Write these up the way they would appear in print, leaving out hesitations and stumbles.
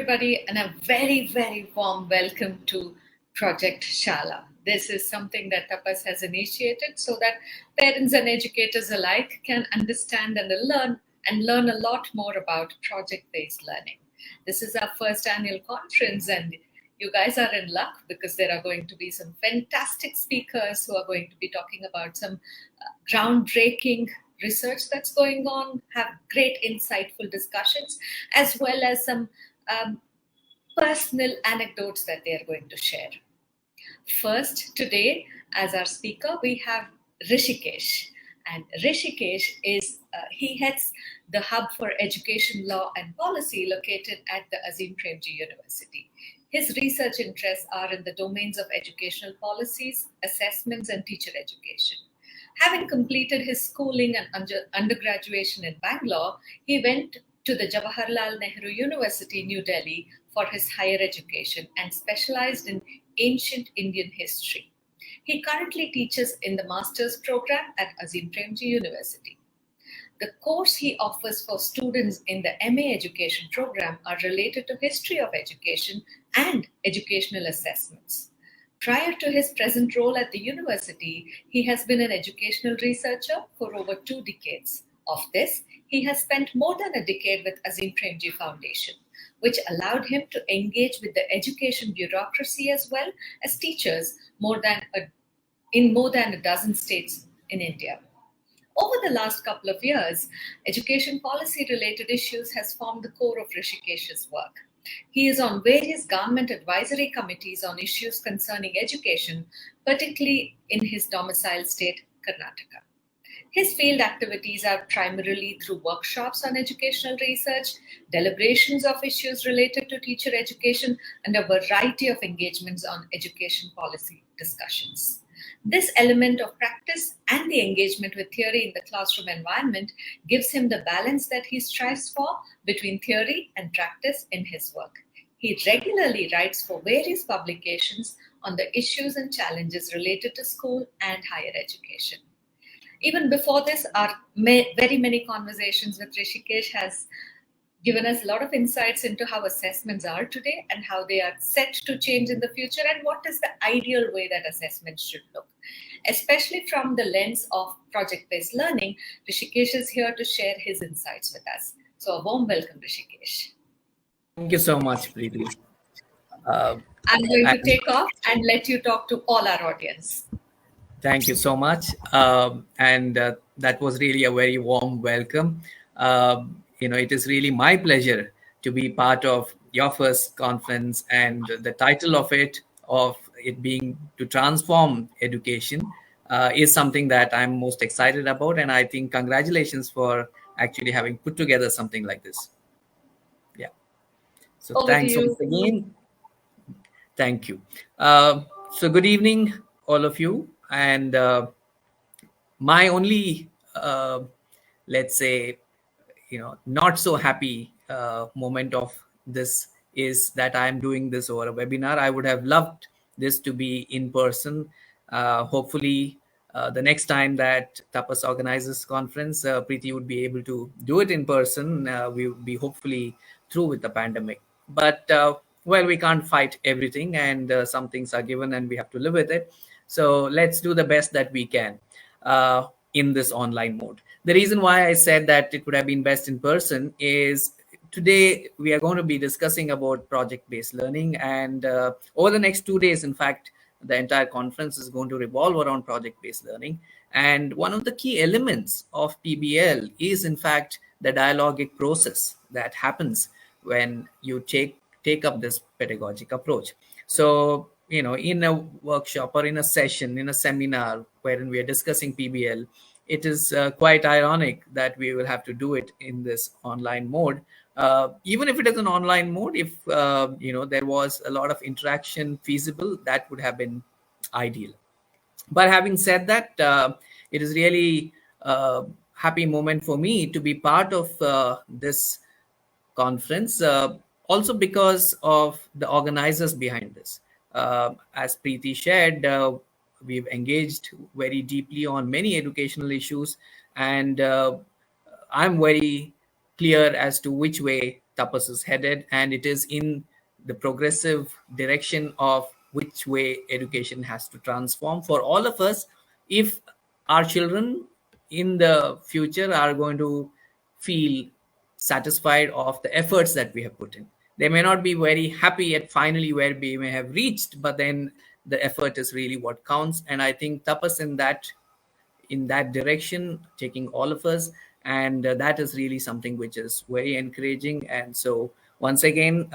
everybody, and a very, very warm welcome to Project Shaala. This is something that Tapas has initiated so that parents and educators alike can understand and learn a lot more about project-based learning. This is our first annual conference, and you guys are in luck because there are going to be some fantastic speakers who are going to be talking about some groundbreaking research that's going on, have great insightful discussions, as well as some personal anecdotes that they are going to share. First, today, as our speaker, we have Rishikesh. And Rishikesh he heads the Hub for Education, Law and Policy located at the Azim Premji University. His research interests are in the domains of educational policies, assessments, and teacher education. Having completed his schooling and undergraduation in Bangalore, he went to the Jawaharlal Nehru University, New Delhi, for his higher education and specialized in ancient Indian history. He currently teaches in the master's program at Azim Premji University. The course he offers for students in the MA education program are related to history of education and educational assessments. Prior to his present role at the university, he has been an educational researcher for over 2 decades. Of this, he has spent more than a decade with Azim Premji Foundation, which allowed him to engage with the education bureaucracy as well as teachers in more than a dozen states in India. Over the last couple of years, education policy-related issues has formed the core of Rishikesh's work. He is on various government advisory committees on issues concerning education, particularly in his domicile state, Karnataka. His field activities are primarily through workshops on educational research, deliberations of issues related to teacher education, and a variety of engagements on education policy discussions. This element of practice and the engagement with theory in the classroom environment gives him the balance that he strives for between theory and practice in his work. He regularly writes for various publications on the issues and challenges related to school and higher education. Even before this, our very many conversations with Rishikesh has given us a lot of insights into how assessments are today and how they are set to change in the future and what is the ideal way that assessments should look. Especially from the lens of project-based learning, Rishikesh is here to share his insights with us. So a warm welcome, Rishikesh. Thank you so much, Preeti. I'm going to take off and let you talk to all our audience. Thank you so much. That was really a very warm welcome. It is really my pleasure to be part of your first conference, and the title of it being to transform education is something that I'm most excited about. And I think congratulations for actually having put together something like this. Yeah. So over thanks once again. Thank you. So good evening, all of you. And my only, let's say, not so happy moment of this is that I'm doing this over a webinar. I would have loved this to be in person. Hopefully, the next time that Tapas organizes conference, Preeti would be able to do it in person. We would be hopefully through with the pandemic. But, we can't fight everything, and some things are given and we have to live with it. So let's do the best that we can in this online mode. The reason why I said that it would have been best in person is today we are going to be discussing about project-based learning, and over the next 2 days, in fact, the entire conference is going to revolve around project-based learning. And one of the key elements of PBL is, in fact, the dialogic process that happens when you take up this pedagogic approach. So, in a workshop or in a session, in a seminar wherein we are discussing PBL, it is quite ironic that we will have to do it in this online mode. Even if it is an online mode, if there was a lot of interaction feasible, that would have been ideal. But having said that, it is really a happy moment for me to be part of this conference, also because of the organizers behind this. As Preeti shared, we've engaged very deeply on many educational issues, and I'm very clear as to which way Tapas is headed, and it is in the progressive direction of which way education has to transform for all of us if our children in the future are going to feel satisfied of the efforts that we have put in. They may not be very happy at finally where we may have reached, but then the effort is really what counts. And I think Tapas in that direction, taking all of us, and that is really something which is very encouraging. And so once again,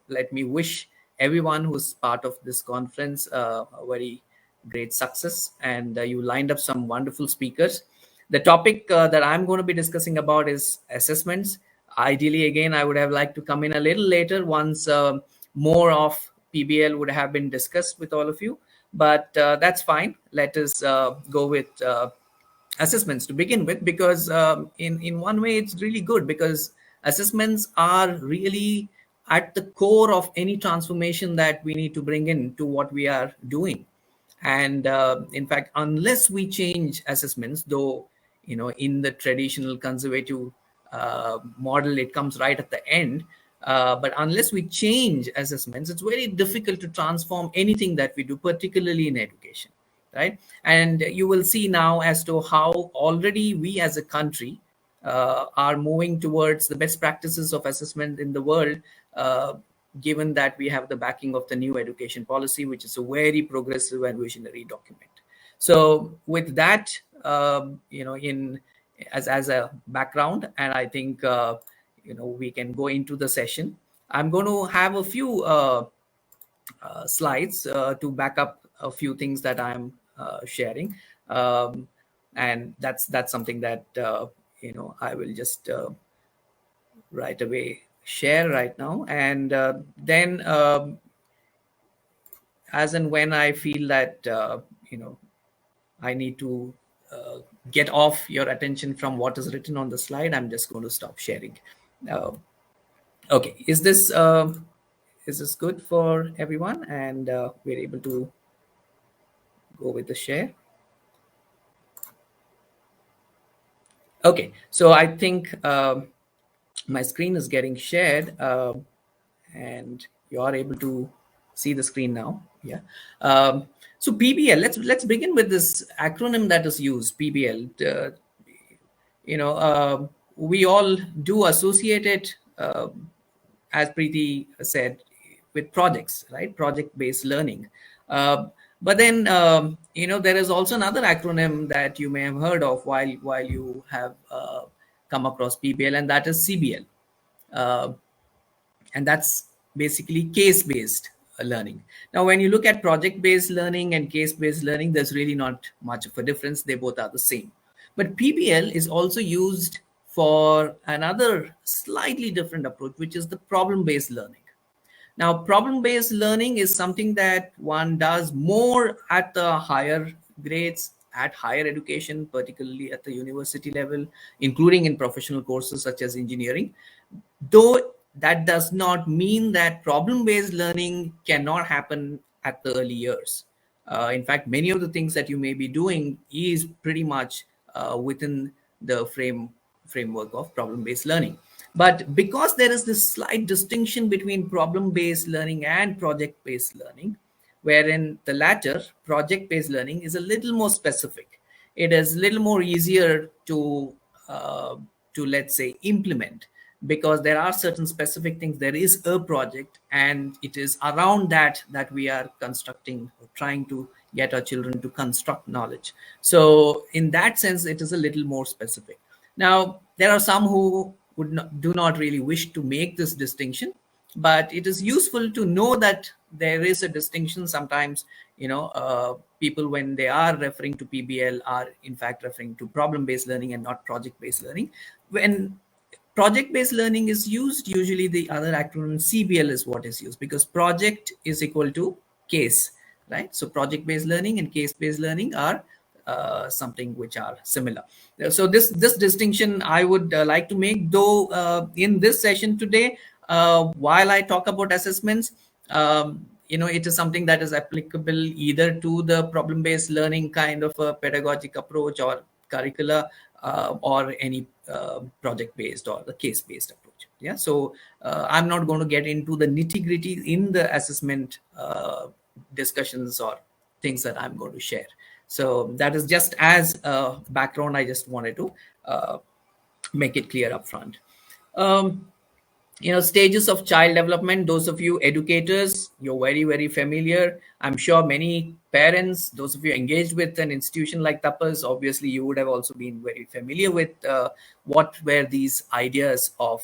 let me wish everyone who's part of this conference a very great success. And you lined up some wonderful speakers. The topic that I'm going to be discussing about is assessments. Ideally, again, I would have liked to come in a little later once more of PBL would have been discussed with all of you, but that's fine. Let us go with assessments to begin with, because in one way it's really good, because assessments are really at the core of any transformation that we need to bring in to what we are doing. And in fact, unless we change assessments, though in the traditional conservative model it comes right at the end, but unless we change assessments, it's very difficult to transform anything that we do, particularly in education, right? And you will see now as to how already we as a country are moving towards the best practices of assessment in the world, given that we have the backing of the new education policy, which is a very progressive and visionary document. So with that, in as a background, and I think we can go into the session. I'm going to have a few slides to back up a few things that I'm sharing, and that's something that I will just right away share right now, and then as and when I feel that I need to get off your attention from what is written on the slide, I'm just going to stop sharing. Uh, okay, is this good for everyone? And we're able to go with the share. Okay, so I think my screen is getting shared, and you are able to see the screen now. Yeah. So PBL. Let's begin with this acronym that is used. PBL. We all do associate it, as Preeti said, with projects, right? Project-based learning. But then, there is also another acronym that you may have heard of while you have come across PBL, and that is CBL. And that's basically case-based learning. Now, when you look at project-based learning and case-based learning, there's really not much of a difference. They both are the same. But PBL is also used for another slightly different approach, which is the problem-based learning. Now, problem-based learning is something that one does more at the higher grades, at higher education, particularly at the university level, including in professional courses such as engineering. Though that does not mean that problem-based learning cannot happen at the early years. In fact, many of the things that you may be doing is pretty much within the framework of problem-based learning. But because there is this slight distinction between problem-based learning and project-based learning, wherein the latter, project-based learning, is a little more specific. It is a little more easier to let's say, implement, because there are certain specific things. There is a project, and it is around that we are constructing, or trying to get our children to construct knowledge. So in that sense, it is a little more specific. Now, there are some who do not really wish to make this distinction, but it is useful to know that there is a distinction. Sometimes, people, when they are referring to PBL, are in fact referring to problem-based learning and not project-based learning. When project-based learning is used, usually the other acronym CBL is what is used, because project is equal to case, right? So project-based learning and case-based learning are something which are similar. So this distinction I would like to make, though in this session today, while I talk about assessments, it is something that is applicable either to the problem-based learning kind of a pedagogic approach or curricula, or any project based or the case based approach. Yeah, so I'm not going to get into the nitty gritty in the assessment discussions or things that I'm going to share. So that is just as a background. I just wanted to uh, make it clear up front. Um, Stages of child development, those of you educators, you're very familiar. I'm sure many parents, those of you engaged with an institution like Tapas, obviously you would have also been very familiar with what were these ideas of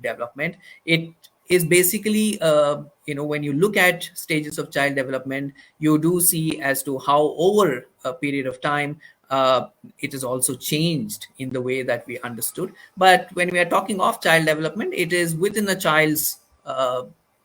development. It is basically when you look at stages of child development, you do see as to how over a period of time it has also changed in the way that we understood. But when we are talking of child development, it is within a child's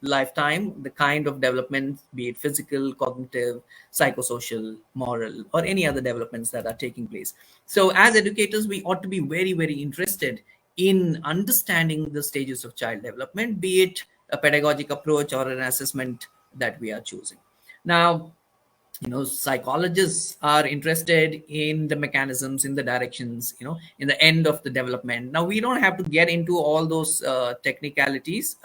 lifetime, the kind of development, be it physical, cognitive, psychosocial, moral, or any other developments that are taking place. So, as educators, we ought to be very interested in understanding the stages of child development, be it a pedagogic approach or an assessment that we are choosing. Now, psychologists are interested in the mechanisms, in the directions, in the end of the development. Now, we don't have to get into all those technicalities.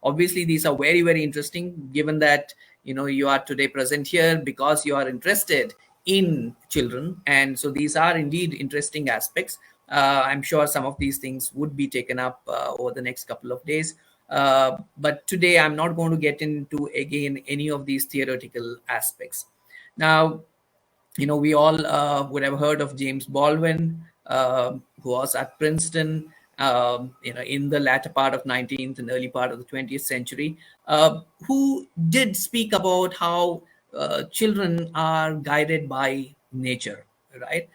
Obviously these are very interesting, given that you are today present here because you are interested in children, and so these are indeed interesting aspects. I'm sure some of these things would be taken up over the next couple of days. But today I'm not going to get into again any of these theoretical aspects. Now, we all would have heard of James Baldwin, who was at Princeton, in the latter part of 19th and early part of the 20th century, who did speak about how children are guided by nature, right?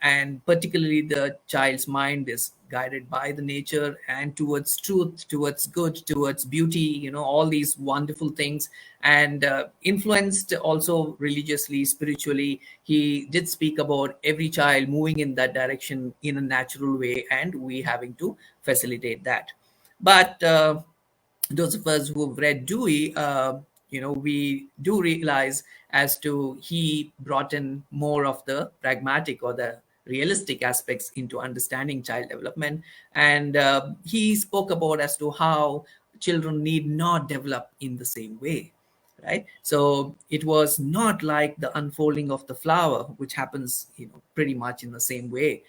And particularly the child's mind is guided by the nature and towards truth, towards good, towards beauty, all these wonderful things, and influenced also religiously, spiritually. He did speak about every child moving in that direction in a natural way, and we having to facilitate that. But those of us who have read Dewey, we do realize as to he brought in more of the pragmatic or the realistic aspects into understanding child development. And he spoke about as to how children need not develop in the same way, right? So it was not like the unfolding of the flower, which happens pretty much in the same way,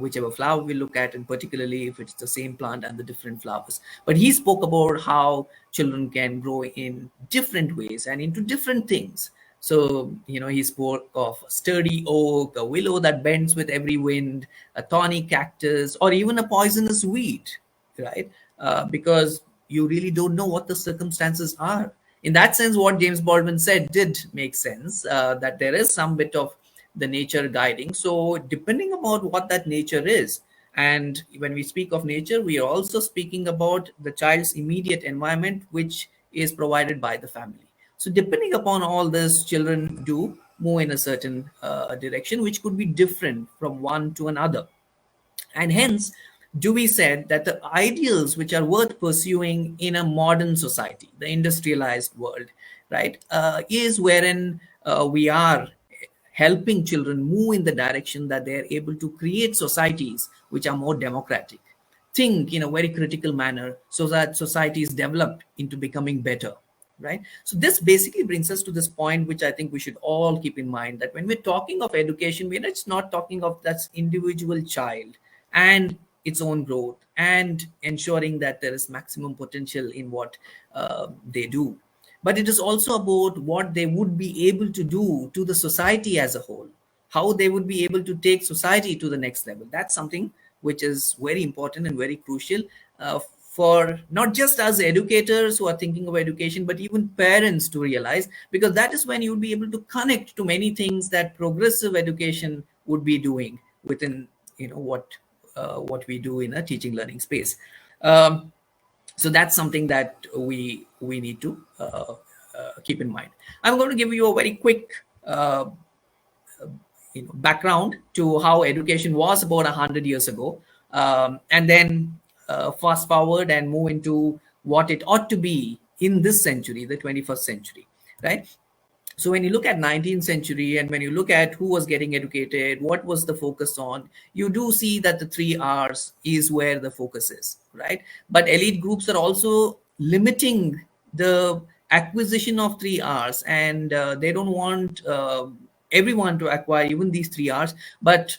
whichever flower we look at, and particularly if it's the same plant and the different flowers. But he spoke about how children can grow in different ways and into different things. So, he spoke of a sturdy oak, a willow that bends with every wind, a thorny cactus, or even a poisonous weed, right? Because you really don't know what the circumstances are. In that sense, what James Baldwin said did make sense, that there is some bit of the nature guiding. So, depending upon what that nature is, and when we speak of nature, we are also speaking about the child's immediate environment, which is provided by the family. So, depending upon all this, children do move in a certain direction, which could be different from one to another. And hence, Dewey said that the ideals which are worth pursuing in a modern society, the industrialized world, right, is wherein we are helping children move in the direction that they are able to create societies which are more democratic, think in a very critical manner so that society is developed into becoming better, right? So this basically brings us to this point which I think we should all keep in mind, that when we're talking of education, we're just not talking of that individual child and its own growth and ensuring that there is maximum potential in what they do, but it is also about what they would be able to do to the society as a whole, how they would be able to take society to the next level. That's something which is very important and very crucial for not just us educators who are thinking of education, but even parents to realize, because that is when you'll be able to connect to many things that progressive education would be doing within what we do in a teaching learning space. um, so that's something that we need to keep in mind. I'm going to give you a very quick background to how education was about 100 years ago, and then fast forward and move into what it ought to be in this century, the 21st century, right? So when you look at 19th century and when you look at who was getting educated, what was the focus on, you do see that the 3 R's is where the focus is, right? But elite groups are also limiting the acquisition of 3 R's, and they don't want everyone to acquire even these 3 R's. But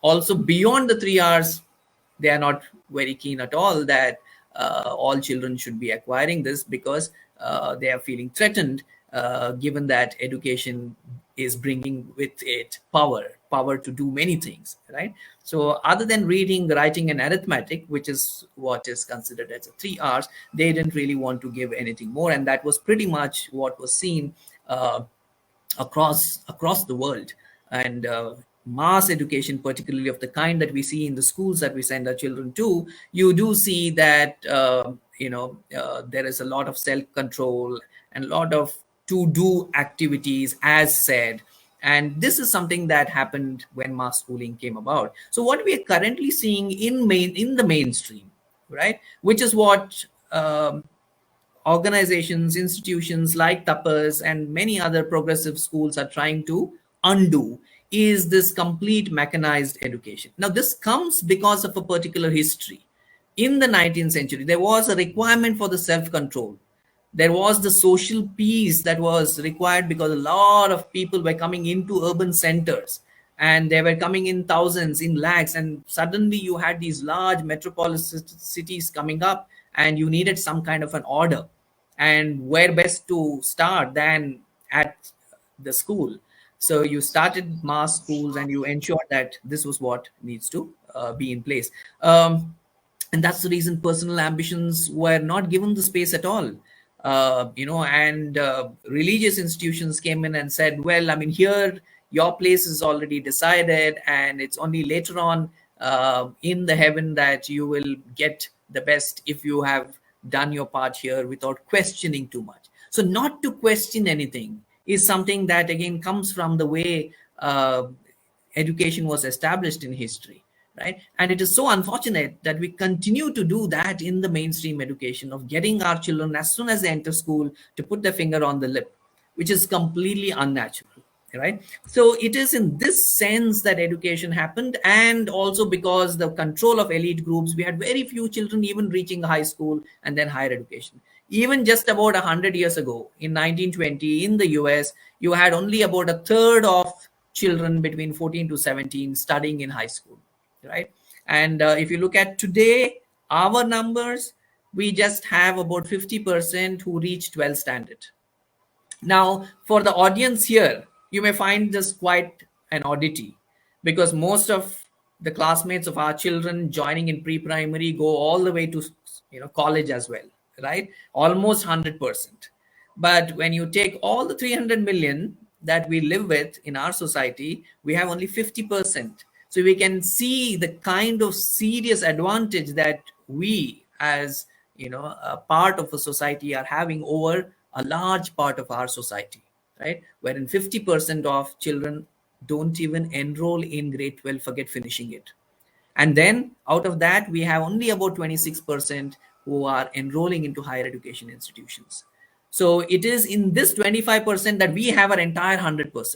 also beyond the 3 R's, they are not very keen at all that all children should be acquiring this, because they are feeling threatened, given that education is bringing with it power to do many things, right? So other than reading, writing, and arithmetic, which is what is considered as a 3 R's, they didn't really want to give anything more, and that was pretty much what was seen across the world. And mass education, particularly of the kind that we see in the schools that we send our children to, you do see that there is a lot of self control and a lot of to do activities, as said. And this is something that happened when mass schooling came about. So what we are currently seeing in the mainstream, right, which is what organizations, institutions like Tapas and many other progressive schools are trying to undo, is this complete mechanized education. Now, this comes because of a particular history. In the 19th century, there was a requirement for the self control. There was the social peace that was required because a lot of people were coming into urban centers, and they were coming in thousands, in lakhs, and suddenly you had these large metropolis cities coming up, and you needed some kind of an order. And where best to start than at the school? So you started mass schools and you ensured that this was what needs to be in place. And that's the reason personal ambitions were not given the space at all. And religious institutions came in and said, well, I mean, here your place is already decided, and it's only later on in the heaven that you will get the best if you have done your part here without questioning too much. So not to question anything is something that again comes from the way education was established in history, right? And it is so unfortunate that we continue to do that in the mainstream education of getting our children as soon as they enter school to put their finger on the lip, which is completely unnatural, right? So it is in this sense that education happened. And also because the control of elite groups, we had very few children even reaching high school and then higher education. Even just about 100 years ago, in 1920, in the US, you had only about a third of children between 14 to 17 studying in high school, right? And if you look at today, our numbers, we just have about 50% who reach 12 standard. Now, for the audience here, you may find this quite an oddity, because most of the classmates of our children joining in pre-primary go all the way to college as well, right? Almost 100%. But when you take all the 300 million that we live with in our society, we have only 50%. So we can see the kind of serious advantage that we, as a part of a society, are having over a large part of our society, right? Wherein 50% of children don't even enroll in grade 12, forget finishing it. And then out of that, we have only about 26% who are enrolling into higher education institutions. So it is in this 25% that we have our entire 100%.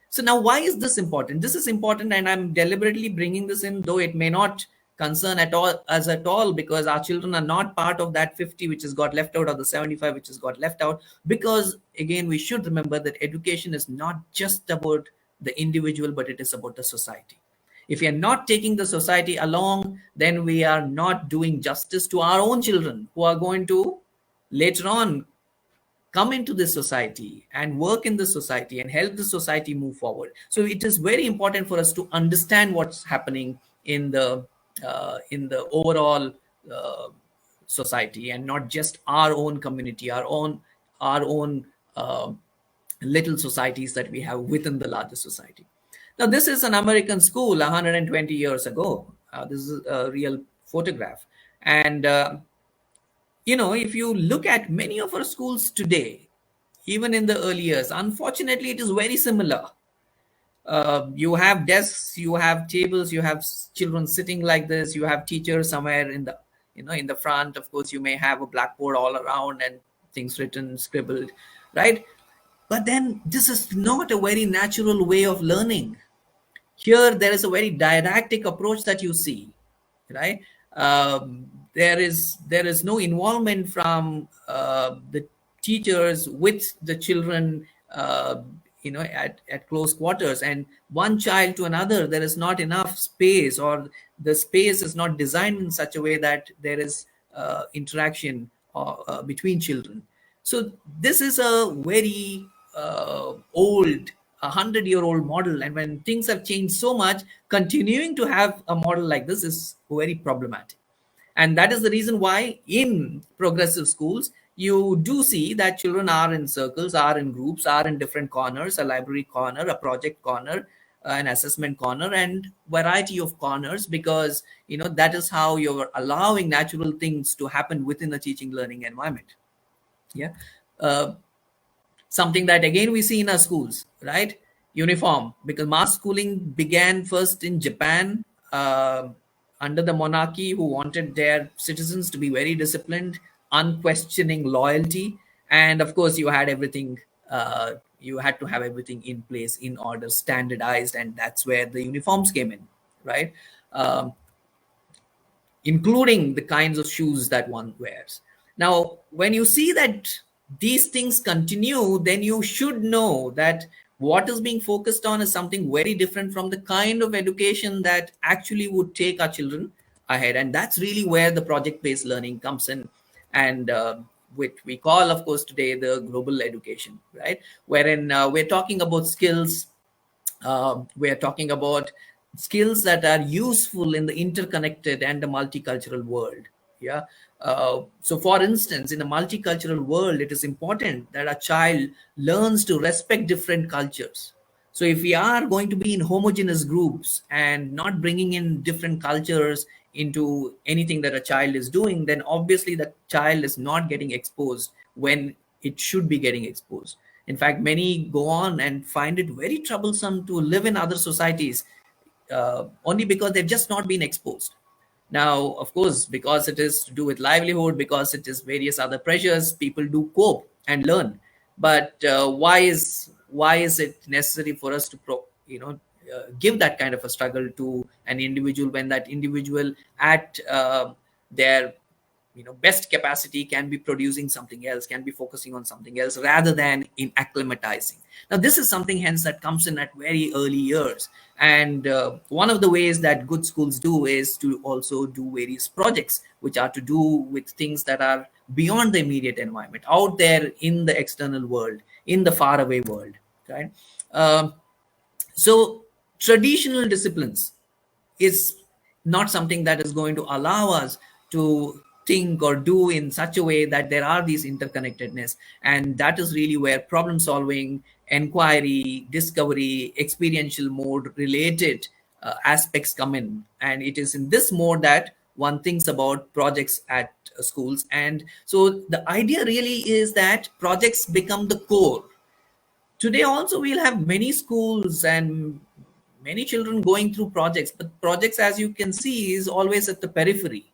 So now, why is this important? This is important, and I'm deliberately bringing this in, though it may not concern us at all, because our children are not part of that 50 which has got left out, or the 75 which has got left out. Because again, we should remember that education is not just about the individual, but it is about the society. If we are not taking the society along, then we are not doing justice to our own children, who are going to later on come into this society and work in the society and help the society move forward. So it is very important for us to understand what's happening in the overall uh, society, and not just our own community, our own uh, little societies that we have within the larger society. Now, this is an American school 120 years ago. This is a real photograph. And if you look at many of our schools today, even in the early years, unfortunately, it is very similar. You have desks, you have tables, you have children sitting like this, you have teachers somewhere in the front. Of course, you may have a blackboard all around and things written, scribbled, right? But then this is not a very natural way of learning. Here there is a very didactic approach that you see, right? There is no involvement from the teachers with the children, at close quarters, and one child to another. There is not enough space, or the space is not designed in such a way that there is interaction between children. So this is a very old, 100-year-old model, and when things have changed so much, continuing to have a model like this is very problematic. And that is the reason why in progressive schools you do see that children are in circles, are in groups, are in different corners: a library corner, a project corner, an assessment corner, and variety of corners, because that is how you're allowing natural things to happen within a teaching learning environment. Yeah. uh, Something that again we see in our schools, right? Uniform, because mass schooling began first in Japan, under the monarchy, who wanted their citizens to be very disciplined, unquestioning loyalty. And of course you had everything, you had to have everything in place, in order, standardized, and that's where the uniforms came in, right? um, including the kinds of shoes that one wears. Now, when you see that these things continue, then you should know that what is being focused on is something very different from the kind of education that actually would take our children ahead. And that's really where the project based learning comes in. And which we call, of course, today the global education, right? Wherein we're talking about skills, we are talking about skills that are useful in the interconnected and the multicultural world. Yeah. So for instance, in a multicultural world, it is important that a child learns to respect different cultures. So if we are going to be in homogeneous groups and not bringing in different cultures into anything that a child is doing, then obviously the child is not getting exposed when it should be getting exposed. In fact, many go on and find it very troublesome to live in other societies, only because they've just not been exposed. Now, of course, because it is to do with livelihood, because it is various other pressures, people do cope and learn. But why is it necessary for us to give that kind of a struggle to an individual, when that individual at their best capacity can be producing something else, can be focusing on something else, rather than in acclimatizing. Now this is something hence that comes in at very early years. And one of the ways that good schools do is to also do various projects which are to do with things that are beyond the immediate environment, out there in the external world, in the faraway world, right? Um, so traditional disciplines is not something that is going to allow us to think or do in such a way that there are these interconnectedness. And that is really where problem solving, inquiry, discovery, experiential mode related aspects come in. And it is in this mode that one thinks about projects at schools. And so the idea really is that projects become the core. Today also we'll have many schools and many children going through projects, but projects, as you can see, is always at the periphery.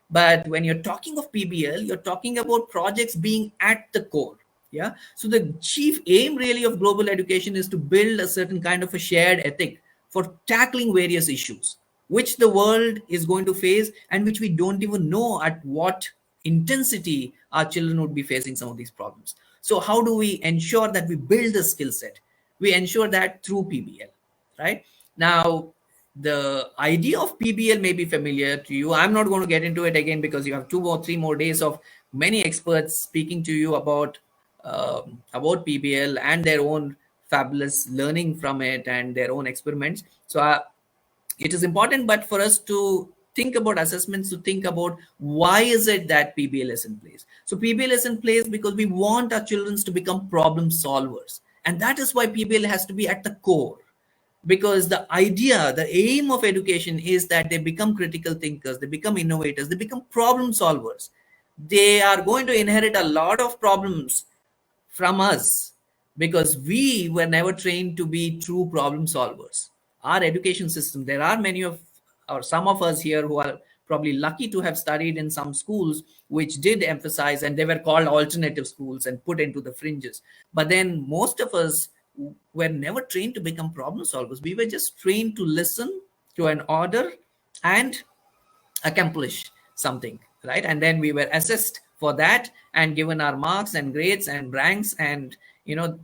But when you're talking of PBL, you're talking about projects being at the core. Yeah. So the chief aim really of global education is to build a certain kind of a shared ethic for tackling various issues which the world is going to face, and which we don't even know at what intensity our children would be facing some of these problems. So how do we ensure that we build the skill set? We ensure that through PBL, right? Now, the idea of PBL may be familiar to you. I'm not going to get into it again, because you have 2 or 3 more days of many experts speaking to you about PBL and their own fabulous learning from it and their own experiments. So it is important, but for us to think about assessments, to think about why is it that PBL is in place. So PBL is in place because we want our children to become problem solvers, and that is why PBL has to be at the core. Because the idea, the aim of education is that they become critical thinkers, they become innovators, they become problem solvers. They are going to inherit a lot of problems from us, because we were never trained to be true problem solvers. Our education system, there are many of, or some of us here who are probably lucky to have studied in some schools which did emphasize, and they were called alternative schools and put into the fringes. But then most of us were never trained to become problem solvers. We were just trained to listen to an order and accomplish something, right? And then we were assessed for that and given our marks and grades and ranks, and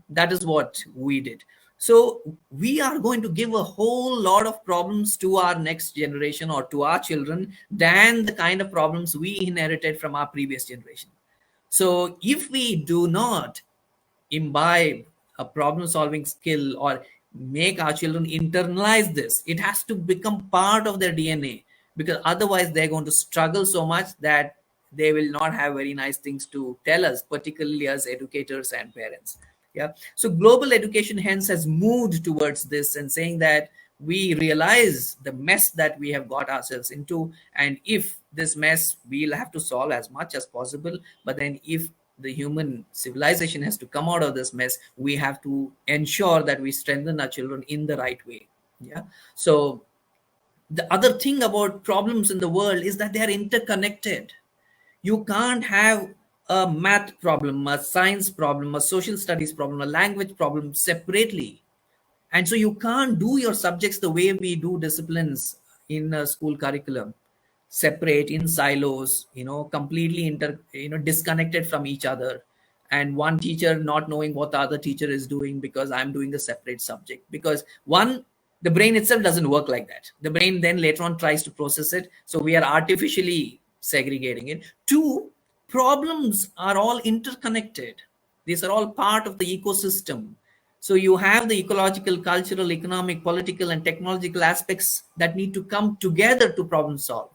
that is what we did. So we are going to give a whole lot of problems to our next generation or to our children than the kind of problems we inherited from our previous generation. So if we do not imbibe a problem solving skill or make our children internalize this, it has to become part of their DNA, because otherwise they're going to struggle so much that they will not have very nice things to tell us, particularly as educators and parents. Yeah. So global education hence has moved towards this and saying that we realize the mess that we have got ourselves into, and if this mess we'll have to solve as much as possible, but then if the human civilization has to come out of this mess, we have to ensure that we strengthen our children in the right way. Yeah. So the other thing about problems in the world is that they are interconnected. You can't have a math problem, a science problem, a social studies problem, a language problem separately. And so you can't do your subjects the way we do disciplines in a school curriculum, separate in silos, completely disconnected from each other, and one teacher not knowing what the other teacher is doing because I'm doing a separate subject. Because one, the brain itself doesn't work like that. The brain then later on tries to process it, so we are artificially segregating it. Two, problems are all interconnected. These are all part of the ecosystem. So you have the ecological, cultural, economic, political, and technological aspects that need to come together to problem solve,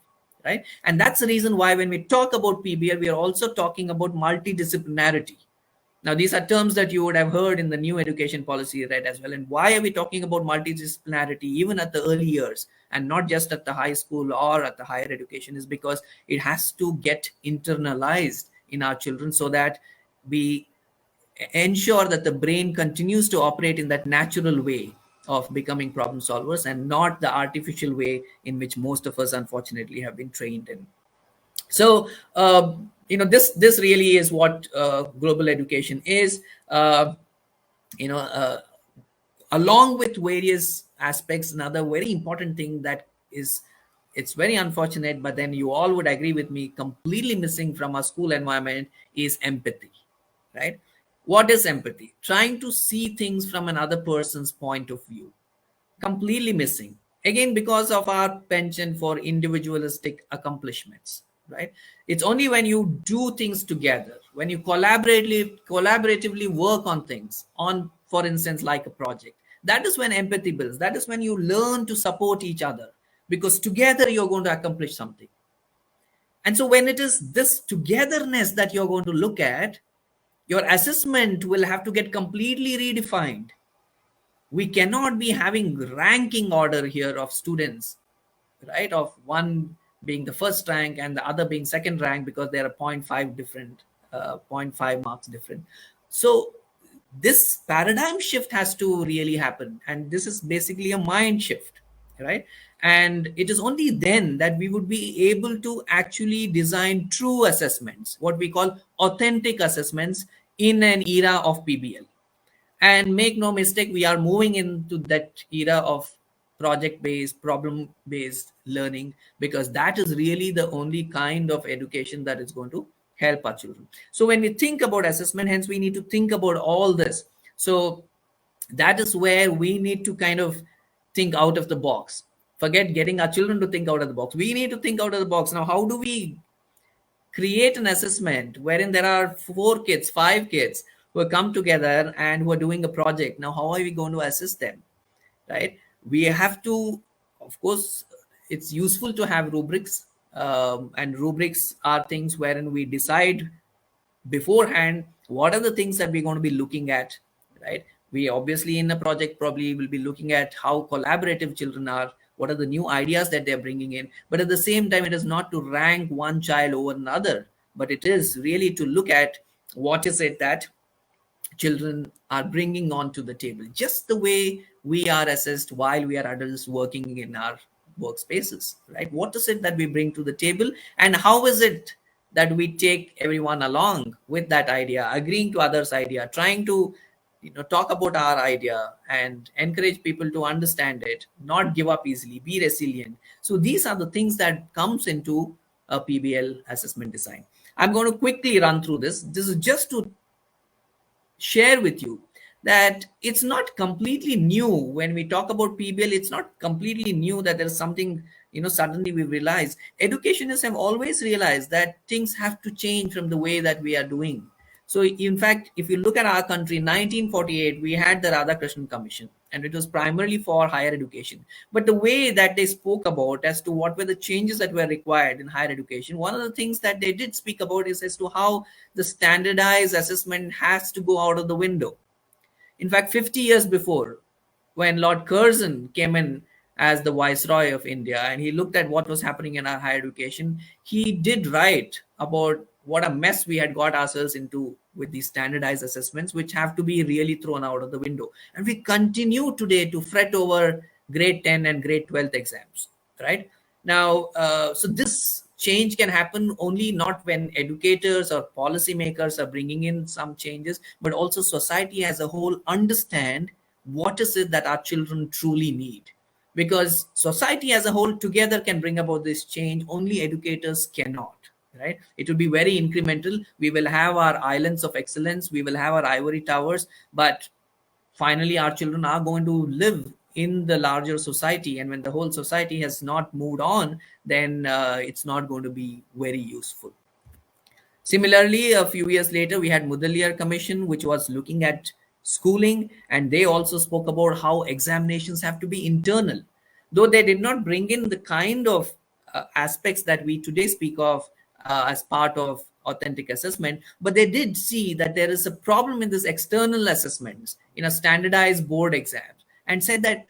right? And that's the reason why when we talk about PBL, we are also talking about multidisciplinarity. Now, these are terms that you would have heard in the new education policy, right, as well. And why are we talking about multidisciplinarity even at the early years and not just at the high school or at the higher education, is because it has to get internalized in our children so that we ensure that the brain continues to operate in that natural way of becoming problem solvers and not the artificial way in which most of us unfortunately have been trained in. So this really is what global education is. You know Along with various aspects, another very important thing that is, it's very unfortunate, but then you all would agree with me, completely missing from our school environment is empathy, right? What is empathy? Trying to see things from another person's point of view. Completely missing, again, because of our penchant for individualistic accomplishments, right? It's only when you do things together, when you collaboratively work on things, on, for instance, like a project, that is when empathy builds. That is when you learn to support each other, because together you're going to accomplish something. And so when it is this togetherness that you're going to look at, your assessment will have to get completely redefined. We cannot be having ranking order here of students, right, of one being the first rank and the other being second rank, because there are zero 0.5 different, 0.5 marks different. So this paradigm shift has to really happen, and this is basically a mind shift, right? And it is only then that we would be able to actually design true assessments, what we call authentic assessments, in an era of PBL. And make no mistake, we are moving into that era of project based, problem based learning, because that is really the only kind of education that is going to help our children. So when we think about assessment, hence we need to think about all this. So that is where we need to kind of think out of the box. Forget getting our children to think out of the box. We need to think out of the box. Now, how do we create an assessment wherein there are 4 kids, 5 kids who have come together and who are doing a project? Now, how are we going to assess them, right? We have to, of course, it's useful to have rubrics, and rubrics are things wherein we decide beforehand what are the things that we're going to be looking at, right? We obviously in a project probably will be looking at how collaborative children are, what are the new ideas that they're bringing in, but at the same time it is not to rank one child over another, but it is really to look at what is it that children are bringing onto the table, just the way we are assessed while we are adults working in our workspaces, right? What is it that we bring to the table, and how is it that we take everyone along with that idea, agreeing to others' idea, trying to talk about our idea and encourage people to understand it, not give up easily, be resilient. So these are the things that comes into a PBL assessment design. I'm going to quickly run through this. This is just to share with you that it's not completely new. When we talk about PBL, it's not completely new that there's something, suddenly we realize. Educationists have always realized that things have to change from the way that we are doing. So, in fact, if you look at our country, 1948, we had the Radhakrishnan Commission, and it was primarily for higher education. But the way that they spoke about as to what were the changes that were required in higher education, one of the things that they did speak about is as to how the standardized assessment has to go out of the window. In fact, 50 years before, when Lord Curzon came in as the Viceroy of India and he looked at what was happening in our higher education, he did write about what a mess we had got ourselves into with these standardized assessments, which have to be really thrown out of the window. And we continue today to fret over grade 10 and grade 12 exams, right? Now, so this change can happen only not when educators or policymakers are bringing in some changes, but also society as a whole understand what is it that our children truly need. Because society as a whole together can bring about this change, only educators cannot, right? It will be very incremental. We will have our islands of excellence, we will have our ivory towers, but finally our children are going to live in the larger society, and when the whole society has not moved on, then it's not going to be very useful. Similarly, a few years later, we had Mudaliar Commission, which was looking at schooling, and they also spoke about how examinations have to be internal. Though they did not bring in the kind of aspects that we today speak of as part of authentic assessment, but they did see that there is a problem in this external assessments in a standardized board exams, and said that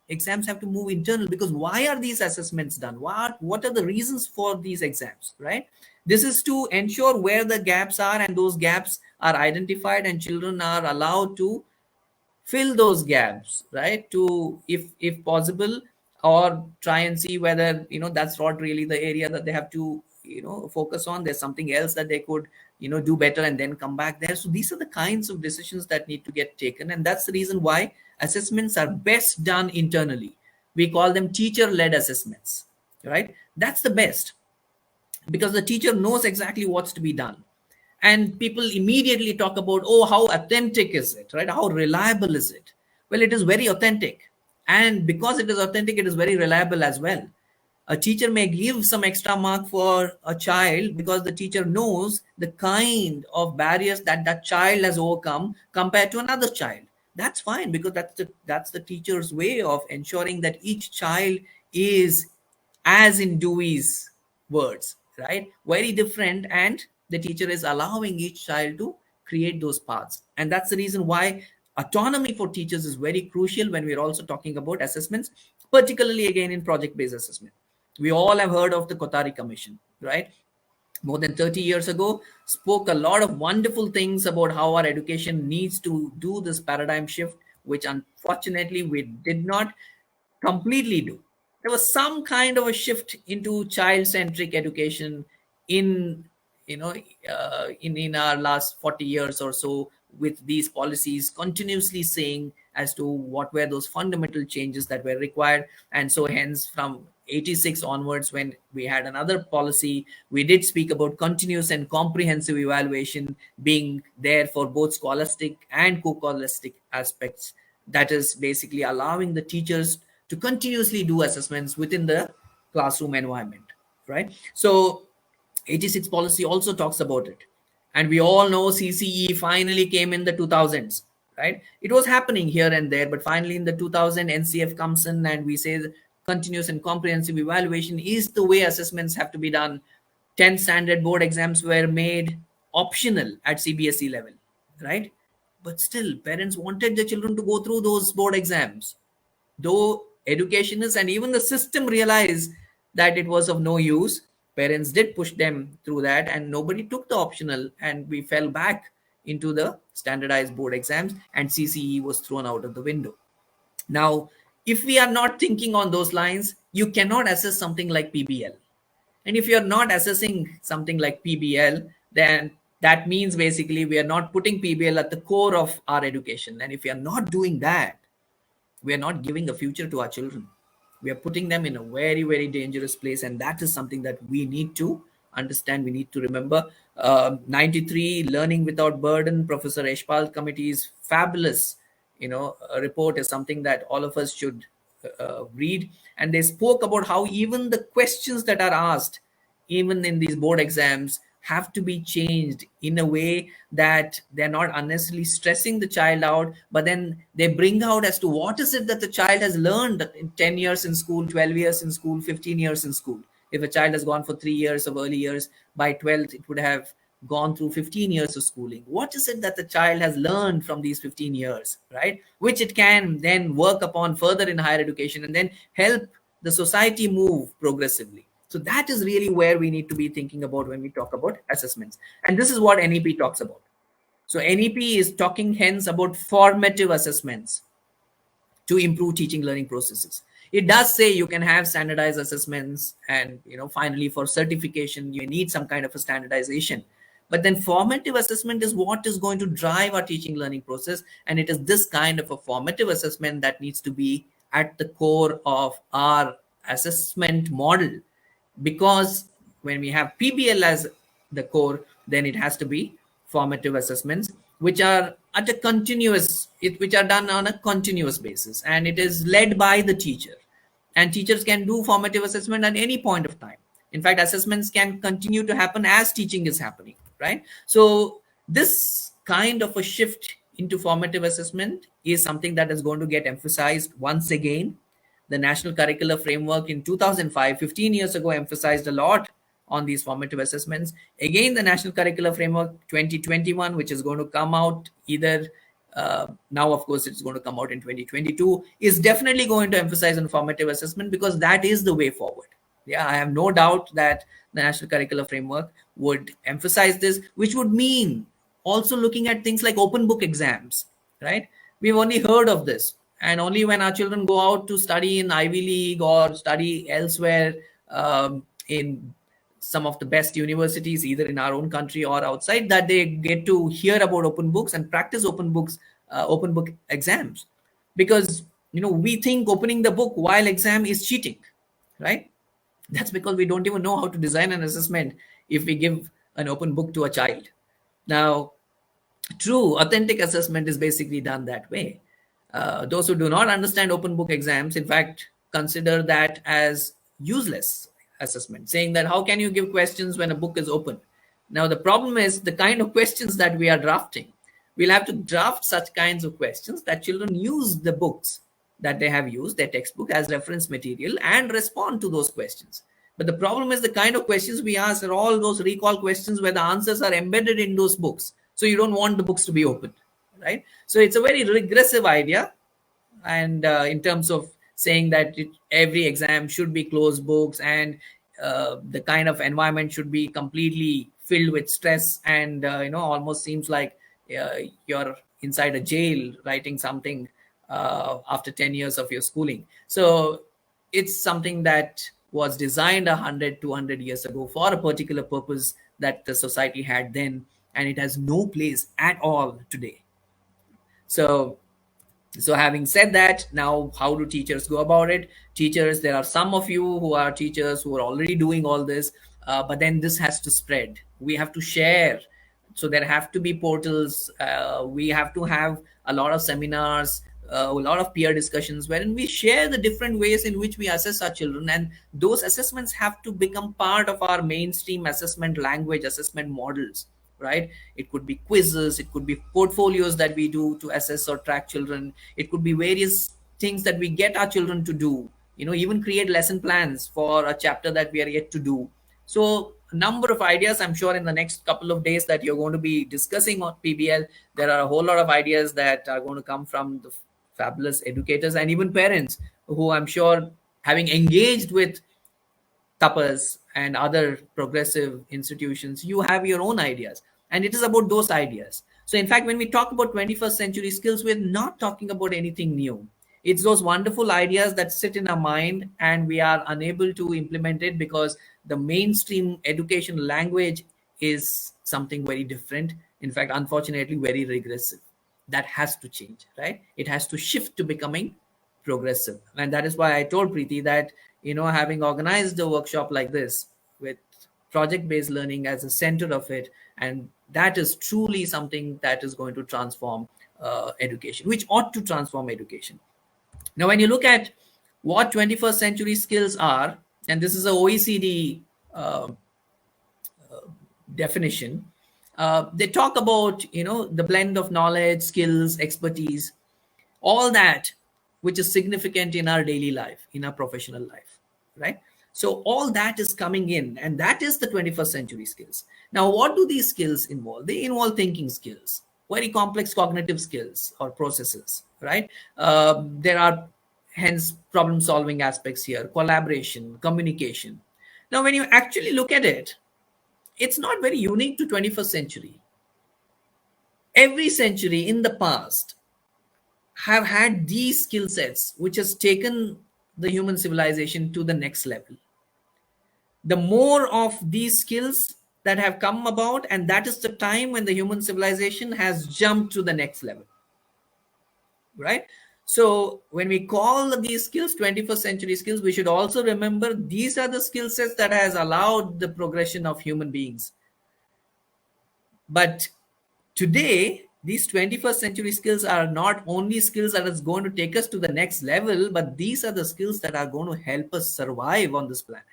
exams have to move internal, because why are these assessments done? What are the reasons for these exams, right? This is to ensure where the gaps are, and those gaps are identified, and children are allowed to fill those gaps, right? To, if possible, or try and see whether that's not really the area that they have to focus on. There's something else that they could do better, and then come back there. So these are the kinds of decisions that need to get taken, and that's the reason why assessments are best done internally. We call them teacher-led assessments, right? That's the best, because the teacher knows exactly what's to be done. And people immediately talk about, oh, how authentic is it, right? How reliable is it? Well, it is very authentic, and because it is authentic, it is very reliable as well. A teacher may give some extra mark for a child because the teacher knows the kind of barriers that that child has overcome compared to another child. That's fine, because that's the teacher's way of ensuring that each child is, as in Dewey's words, right, very different, and the teacher is allowing each child to create those paths. And that's the reason why autonomy for teachers is very crucial when we're also talking about assessments, particularly again in project-based assessment. We all have heard of the Kotari Commission, right? More than 30 years ago, spoke a lot of wonderful things about how our education needs to do this paradigm shift, which unfortunately we did not completely do. There was some kind of a shift into child-centric education in in our last 40 years or so, with these policies continuously saying as to what were those fundamental changes that were required. And so hence from 86 onwards, when we had another policy, we did speak about continuous and comprehensive evaluation being there for both scholastic and co-scholastic aspects. That is basically allowing the teachers to continuously do assessments within the classroom environment, right? So 86 policy also talks about it. And we all know CCE finally came in the 2000s, right? It was happening here and there, but finally in the 2000, NCF comes in and we say continuous and comprehensive evaluation is the way assessments have to be done. 10 standard board exams were made optional at CBSE level, right? But still, parents wanted the children to go through those board exams, though educationists and even the system realized that it was of no use. Parents did push them through that, and nobody took the optional, and we fell back into the standardized board exams, and CCE was thrown out of the window. Now, if we are not thinking on those lines, you cannot assess something like PBL. And if you're not assessing something like PBL, then that means basically we are not putting PBL at the core of our education. And if we are not doing that, we are not giving a future to our children. We are putting them in a very, very dangerous place. And that is something that we need to understand. We need to remember. 93, Learning Without Burden, Professor Eshpal Committee's fabulous, report is something that all of us should read. And they spoke about how even the questions that are asked, even in these board exams, have to be changed in a way that they're not unnecessarily stressing the child out, but then they bring out as to what is it that the child has learned in 10 years in school, 12 years in school, 15 years in school. If a child has gone for 3 years of early years, by 12th it would have gone through 15 years of schooling. What is it that the child has learned from these 15 years, right? Which it can then work upon further in higher education and then help the society move progressively. So that is really where we need to be thinking about when we talk about assessments. And this is what NEP talks about. So NEP is talking hence about formative assessments to improve teaching learning processes. It does say you can have standardized assessments, and finally for certification you need some kind of a standardization. But then formative assessment is what is going to drive our teaching learning process, and it is this kind of a formative assessment that needs to be at the core of our assessment model. Because when we have PBL as the core, then it has to be formative assessments, which are at a which are done on a continuous basis, and it is led by the teacher. And teachers can do formative assessment at any point of time. In fact, assessments can continue to happen as teaching is happening, right? So this kind of a shift into formative assessment is something that is going to get emphasized once again. The National Curricular Framework in 2005, 15 years ago, emphasized a lot on these formative assessments. Again, the National Curricular Framework 2021, which is going to come out either now, of course, it's going to come out in 2022, is definitely going to emphasize on formative assessment, because that is the way forward. Yeah, I have no doubt that the National Curricular Framework would emphasize this, which would mean also looking at things like open book exams, right? We've only heard of this, and only when our children go out to study in Ivy League or study elsewhere, in some of the best universities, either in our own country or outside, that they get to hear about open books and practice open book exams. Because we think opening the book while exam is cheating, right? That's because we don't even know how to design an assessment if we give an open book to a child. Now, true authentic assessment is basically done that way. Those who do not understand open book exams, in fact, consider that as useless assessment, saying that how can you give questions when a book is open? Now, the problem is the kind of questions that we are drafting. We'll have to draft such kinds of questions that children use the books that they have used, their textbook, as reference material and respond to those questions. But the problem is the kind of questions we ask are all those recall questions where the answers are embedded in those books. So you don't want the books to be open, right? So it's a very regressive idea. And in terms of saying that every exam should be closed books, and the kind of environment should be completely filled with stress, and almost seems like you're inside a jail writing something after 10 years of your schooling. So it's something that was designed 100, 200 years ago for a particular purpose that the society had then, and it has no place at all today. So having said that, now how do teachers go about it? Teachers, there are some of you who are teachers who are already doing all this, but then this has to spread. We have to share. So there have to be portals. We have to have a lot of seminars, a lot of peer discussions wherein we share the different ways in which we assess our children. And those assessments have to become part of our mainstream assessment language, assessment models, right? It could be quizzes, it could be portfolios that we do to assess or track children, it could be various things that we get our children to do, even create lesson plans for a chapter that we are yet to do. So a number of ideas, I'm sure in the next couple of days that you're going to be discussing on PBL, there are a whole lot of ideas that are going to come from the fabulous educators and even parents who, I'm sure, having engaged with Tapas and other progressive institutions, you have your own ideas. And it is about those ideas. So, in fact, when we talk about 21st century skills, we're not talking about anything new. It's those wonderful ideas that sit in our mind and we are unable to implement it because the mainstream education language is something very different. In fact, unfortunately, very regressive. That has to change, right? It has to shift to becoming progressive. And that is why I told Preeti that, having organized a workshop like this with project based learning as a center of it, and that is truly something that is going to transform education, which ought to transform education. Now, when you look at what 21st century skills are, and this is a OECD uh, definition, they talk about the blend of knowledge, skills, expertise, all that which is significant in our daily life, in our professional life, right? So all that is coming in, and that is the 21st century skills. Now, what do these skills involve? They involve thinking skills, very complex cognitive skills or processes, right? There are hence problem solving aspects here, collaboration, communication. Now, when you actually look at it, it's not very unique to 21st century. Every century in the past have had these skill sets which has taken the human civilization to the next level. The more of these skills that have come about, and that is the time when the human civilization has jumped to the next level, right? So when we call these skills 21st century skills, we should also remember these are the skill sets that has allowed the progression of human beings. But today, these 21st century skills are not only skills that is going to take us to the next level, but these are the skills that are going to help us survive on this planet.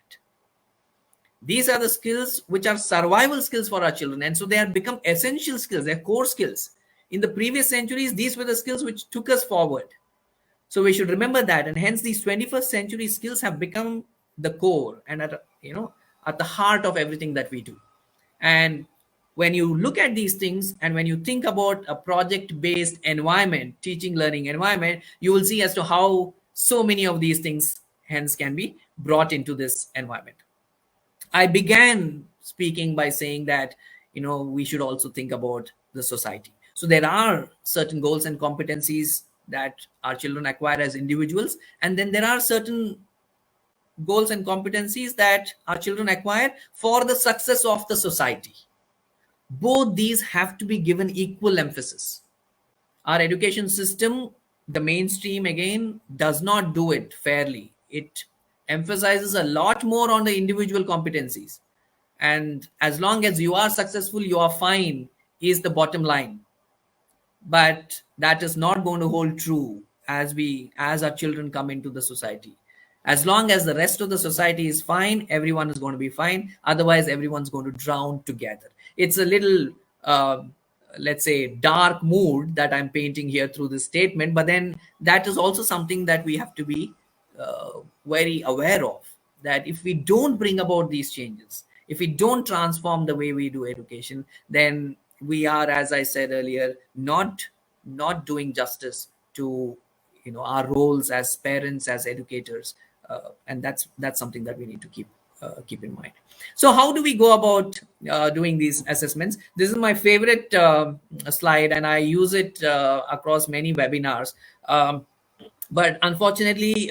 These are the skills which are survival skills for our children, and so they have become essential skills. They're core skills. In the previous centuries, these were the skills which took us forward. So we should remember that, and hence these 21st century skills have become the core and at the heart of everything that we do. And when you look at these things and when you think about a project based environment, teaching learning environment, you will see as to how so many of these things hence can be brought into this environment. I began speaking by saying that we should also think about the society. So there are certain goals and competencies that our children acquire as individuals, and then there are certain goals and competencies that our children acquire for the success of the society. Both these have to be given equal emphasis. Our education system, the mainstream again, does not do it fairly. It emphasizes a lot more on the individual competencies, and as long as you are successful, you are fine, is the bottom line. But that is not going to hold true as our children come into the society. As long as the rest of the society is fine, everyone is going to be fine. Otherwise, everyone's going to drown together. It's a little let's say dark mood that I'm painting here through this statement, but then that is also something that we have to be very aware of, that if we don't bring about these changes, if we don't transform the way we do education, then we are, as I said earlier, not doing justice to our roles as parents, as educators, and that's something that we need to keep in mind. So how do we go about doing these assessments? This is my favorite slide, and I use it across many webinars. But unfortunately,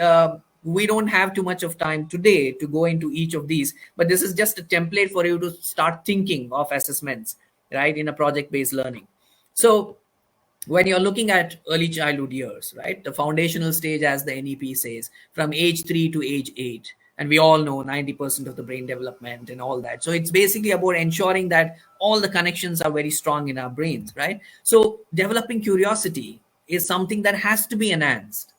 we don't have too much of time today to go into each of these, but this is just a template for you to start thinking of assessments, right, in a project based learning. So when you're looking at early childhood years, right, the foundational stage, as the NEP says, from age 3 to age 8, and we all know 90% of the brain development and all that. So it's basically about ensuring that all the connections are very strong in our brains, right? So developing curiosity is something that has to be enhanced.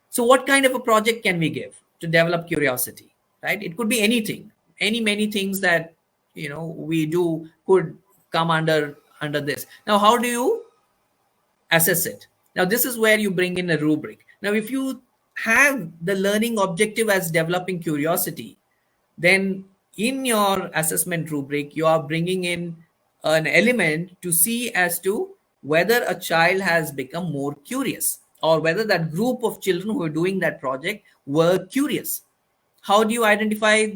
So what kind of a project can we give to develop curiosity, right? It could be anything, many things that we do could come under this. Now, how do you assess it? Now, this is where you bring in a rubric. Now, if you have the learning objective as developing curiosity, then in your assessment rubric, you are bringing in an element to see as to whether a child has become more curious, or whether that group of children who are doing that project were curious. How do you identify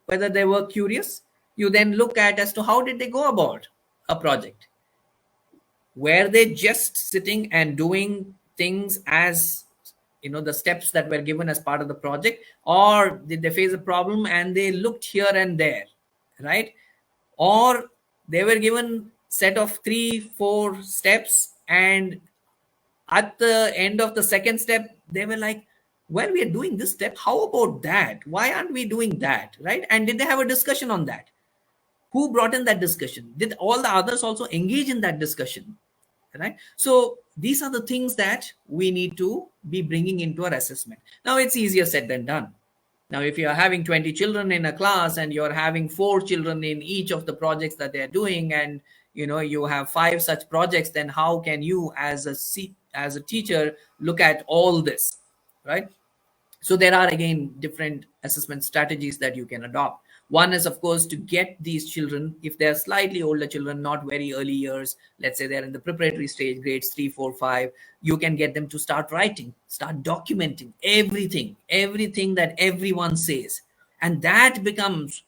whether they were curious? You then look at as to how did they go about a project. Were they just sitting and doing things as the steps that were given as part of the project, or did they face a problem and they looked here and there, right? Or they were given set of 3 4 steps, and at the end of the second step they were like, well, we are doing this step, how about that, why aren't we doing that, right? And did they have a discussion on that? Who brought in that discussion? Did all the others also engage in that discussion, right? So these are the things that we need to be bringing into our assessment. Now it's easier said than done. Now if you are having 20 children in a class and you're having 4 children in each of the projects that they're doing, and you have 5 such projects, then how can you as a teacher look at all this, right? So there are again different assessment strategies that you can adopt. One is, of course, to get these children, if they're slightly older children, not very early years, let's say they're in the preparatory stage, grades 3 4 5, you can get them to start writing, start documenting everything that everyone says, and that becomes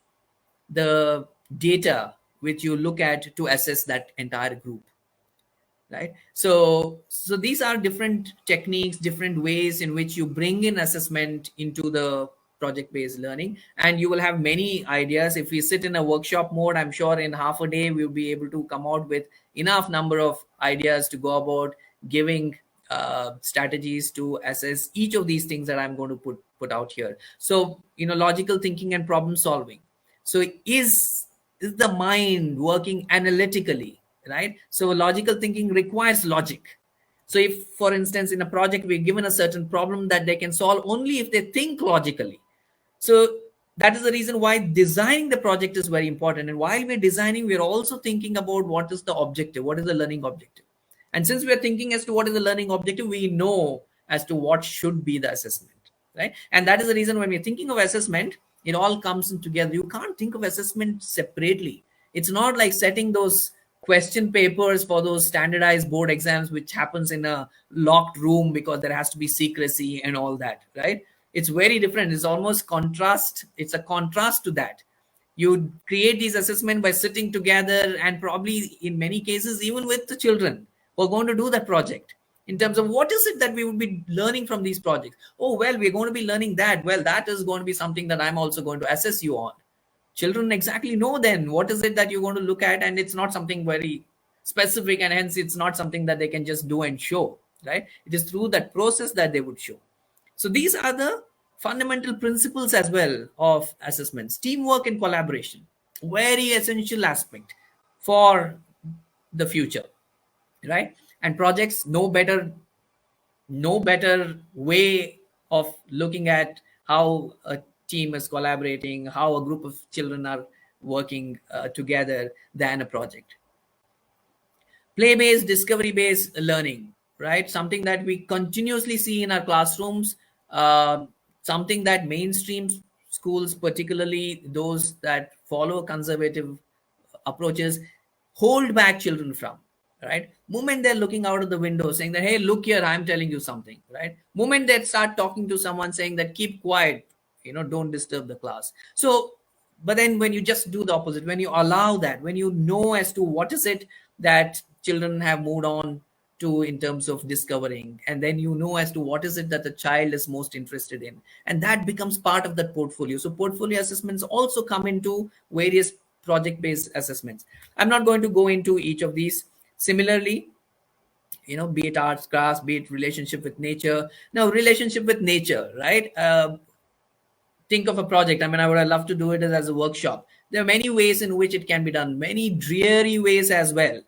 the data which you look at to assess that entire group, right? So these are different techniques, different ways in which you bring in assessment into the project based learning, and you will have many ideas. If we sit in a workshop mode, I'm sure in half a day we'll be able to come out with enough number of ideas to go about giving strategies to assess each of these things that I'm going to put out here. So logical thinking and problem solving. So is the mind working analytically, right? So logical thinking requires logic. So if, for instance, in a project we're given a certain problem that they can solve only if they think logically. So that is the reason why designing the project is very important. And while we're designing, we're also thinking about what is the objective, what is the learning objective. And since we're thinking as to what is the learning objective, we know as to what should be the assessment, right? And that is the reason when we're thinking of assessment, it all comes in together. You can't think of assessment separately. It's not like setting those question papers for those standardized board exams, which happens in a locked room because there has to be secrecy and all that, right? It's very different. It's almost contrast. It's a contrast to that. You create these assessment by sitting together, and probably in many cases even with the children who are going to do that project, in terms of what is it that we would be learning from these projects. Oh, well, we're going to be learning that. Well, that is going to be something that I'm also going to assess you on. Children exactly know then what is it that you're going to look at, and it's not something very specific, and hence it's not something that they can just do and show, right? It is through that process that they would show. So these are the fundamental principles as well of assessments. Teamwork and collaboration, very essential aspect for the future, right? And projects, no better way of looking at how a team is collaborating, how a group of children are working together than a project. Play-based, discovery-based learning, right? Something that we continuously see in our classrooms, something that mainstream schools, particularly those that follow conservative approaches, hold back children from, right? Moment they're looking out of the window saying that, hey, look here, I'm telling you something, right? Moment they start talking to someone saying that, keep quiet, don't disturb the class. So, but then when you just do the opposite, when you allow that, when you know as to what is it that children have moved on to in terms of discovering, and then you know as to what is it that the child is most interested in, and that becomes part of that portfolio. So portfolio assessments also come into various project based assessments. I'm not going to go into each of these. Similarly, be it arts, crafts, be it relationship with nature. Now relationship with nature, right? Think of a project. I mean, I would have loved to do it as a workshop. There are many ways in which it can be done, many dreary ways as well.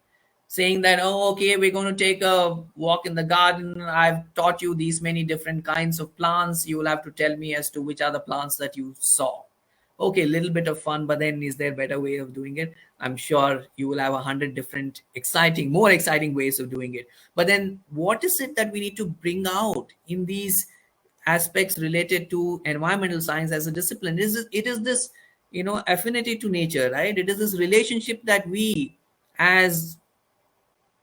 Saying that, oh, okay, we're going to take a walk in the garden. I've taught you these many different kinds of plants. You will have to tell me as to which are the plants that you saw. Okay, a little bit of fun, but then is there a better way of doing it? I'm sure you will have 100 different more exciting ways of doing it. But then what is it that we need to bring out in these aspects related to environmental science as a discipline? It is this affinity to nature, right? It is this relationship that we as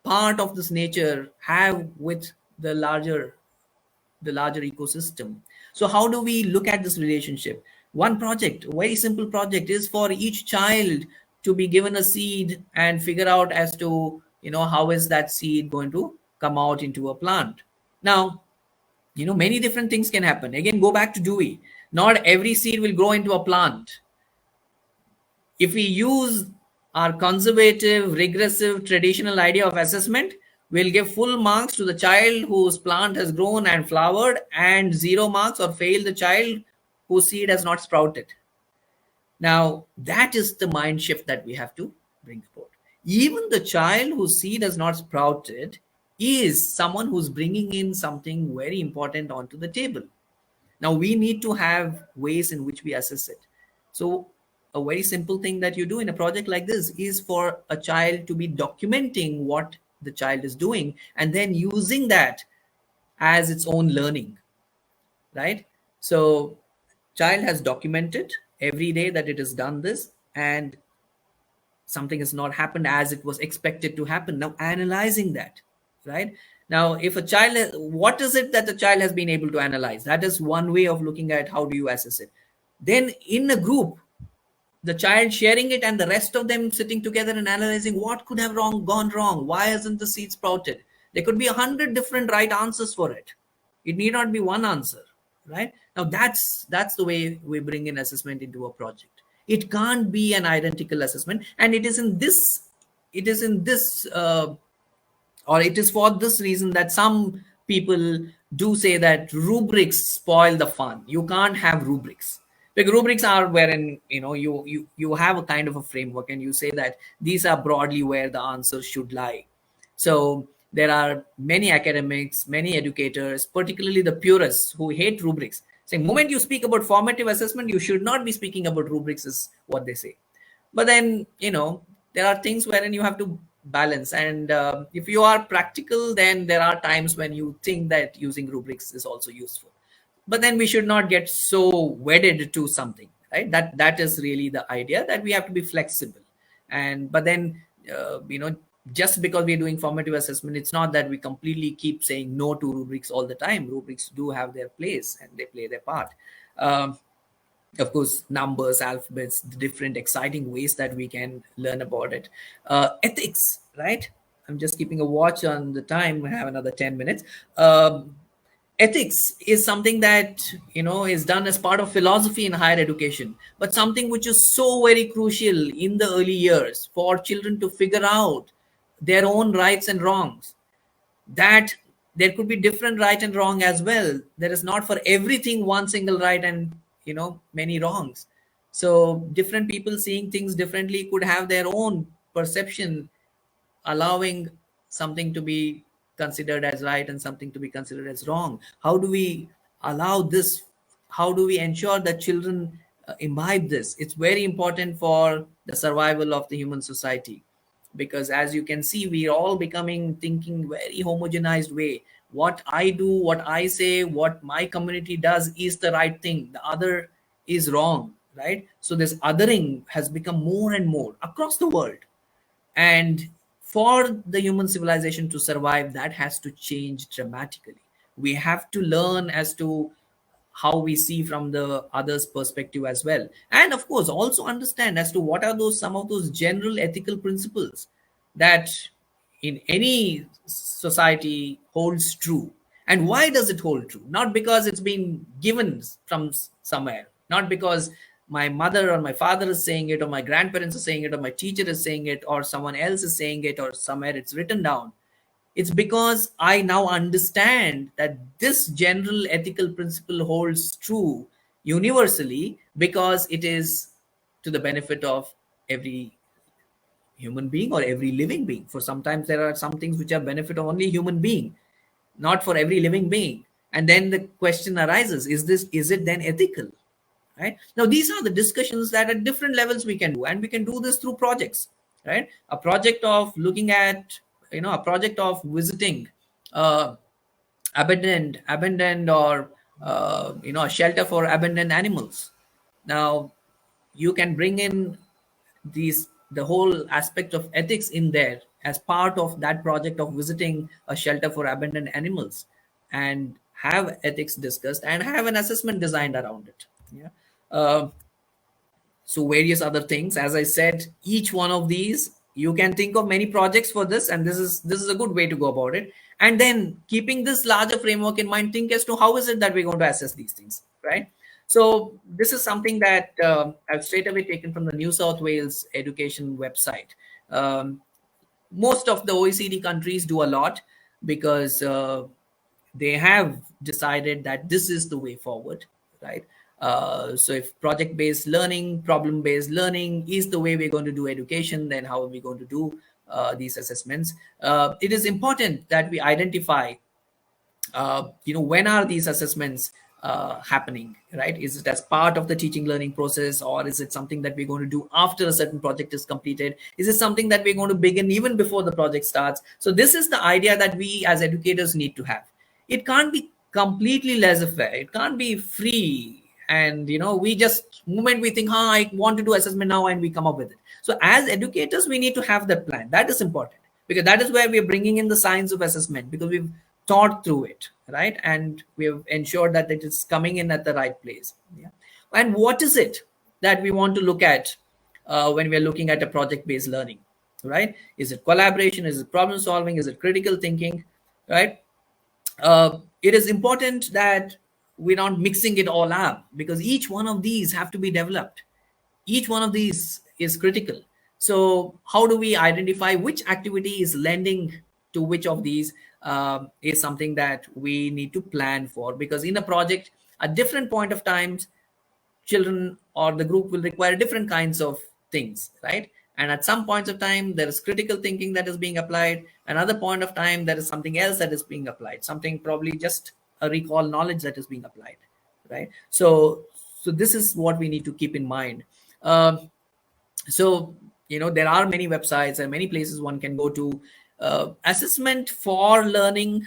part of this nature have with the larger ecosystem. So how do we look at this relationship? One project, a very simple project, is for each child to be given a seed and figure out as to how is that seed going to come out into a plant. Now Many different things can happen. Again, go back to Dewey. Not every seed will grow into a plant. If we use our conservative, regressive, traditional idea of assessment, we'll give full marks to the child whose plant has grown and flowered, and 0 marks or fail the child whose seed has not sprouted. Now, that is the mind shift that we have to bring about. Even the child whose seed has not sprouted is someone who's bringing in something very important onto the table. Now, we need to have ways in which we assess it. So, a very simple thing that you do in a project like this is for a child to be documenting what the child is doing and then using that as its own learning, right? So, child has documented every day that it has done this, and something has not happened as it was expected to happen. Now analyzing that, right? Now, if a child what is it that the child has been able to analyze? That is one way of looking at how do you assess it. Then in a group, the child sharing it and the rest of them sitting together and analyzing what could have gone wrong. Why hasn't the seed sprouted? There could be 100 different right answers for it. It need not be one answer, right? Now that's the way we bring in assessment into a project. It can't be an identical assessment, and it is for this reason that some people do say that rubrics spoil the fun. You can't have rubrics, because rubrics are wherein you have a kind of a framework and you say that these are broadly where the answers should lie. So there are many academics, many educators, particularly the purists, who hate rubrics, saying moment you speak about formative assessment, you should not be speaking about rubrics, is what they say. But then there are things wherein you have to balance, and if you are practical, then there are times when you think that using rubrics is also useful. But then we should not get so wedded to something, right? That is really the idea, that we have to be flexible. And but then just because we're doing formative assessment, it's not that we completely keep saying no to rubrics all the time. Rubrics do have their place and they play their part. Of course, numbers, alphabets, the different exciting ways that we can learn about it. Ethics, right? I'm just keeping a watch on the time. I have another 10 minutes. Ethics is something that is done as part of philosophy in higher education, but something which is so very crucial in the early years for children to figure out their own rights and wrongs. That there could be different right and wrong as well. There is not for everything one single right and many wrongs. So different people seeing things differently could have their own perception, allowing something to be considered as right and something to be considered as wrong. How do we allow this? How do we ensure that children imbibe this? It's very important for the survival of the human society, because as you can see, we're all becoming thinking very homogenized way. What I do, what I say, what my community does is the right thing, the other is wrong, right? So this othering has become more and more across the world. And for the human civilization to survive, that has to change dramatically. We have to learn as to how we see from the other's perspective as well, and of course also understand as to what are those some of those general ethical principles that in any society holds true. And why does it hold true? Not because it's been given from somewhere, not because my mother or my father is saying it, or my grandparents are saying it, or my teacher is saying it, or someone else is saying it, or somewhere it's written down. It's because I now understand that this general ethical principle holds true universally, because it is to the benefit of every human being or every living being. For sometimes there are some things which are benefit of only human being, not for every living being. And then the question arises, is it then ethical? Right? Now these are the discussions that at different levels we can do, and we can do this through projects, right? A project of looking at, a project of visiting uh, abandoned or a shelter for abandoned animals. Now you can bring in the whole aspect of ethics in there as part of that project of visiting a shelter for abandoned animals, and have ethics discussed and have an assessment designed around it. Yeah. uh, so various other things, as I said, each one of these You can think of many projects for this, and this is a good way to go about it. And then keeping this larger framework in mind, think as to how is it that we're going to assess these things, right? So this is something that I've straight away taken from the New South Wales education website. um, Most of the OECD countries do a lot because they have decided that this is the way forward, right? So if project based learning, problem based learning is the way we're going to do education, then how are we going to do these assessments? It is important that we identify when are these assessments happening, right? Is it as part of the teaching learning process, or is it something that we're going to do after a certain project is completed? Is it something that we're going to begin even before the project starts? So this is the idea that we as educators need to have. It can't be completely laissez-faire, it can't be free, and we just moment we think, I want to do assessment now, and we come up with it. So as educators we need to have that plan. That is important, because that is where we're bringing in the science of assessment, because we've thought through it, right? And we've ensured that it is coming in at the right place. Yeah. And what is it that we want to look at when we're looking at a project based learning, right? Is it collaboration? Is it problem solving? Is it critical thinking, right? It is important that we're not mixing it all up, because each one of these have to be developed. Each one of these is critical. So how do we identify which activity is lending to which of these? Is something that we need to plan for, because in a project at different point of times, children or the group will require different kinds of things, right? And at some points of time there is critical thinking that is being applied. Another point of time there is something else that is being applied, something probably just a recall knowledge that is being applied, right? So this is what we need to keep in mind. So there are many websites and many places one can go to. Assessment for learning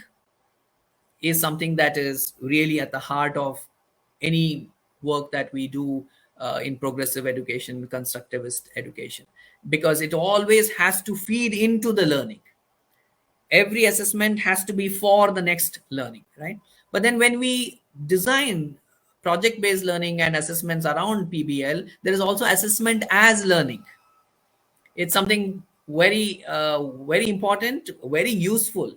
is something that is really at the heart of any work that we do in progressive education, constructivist education, because it always has to feed into the learning. Every assessment has to be for the next learning, right? But then when we design project based learning and assessments around PBL, there is also assessment as learning. It's something very important, very useful,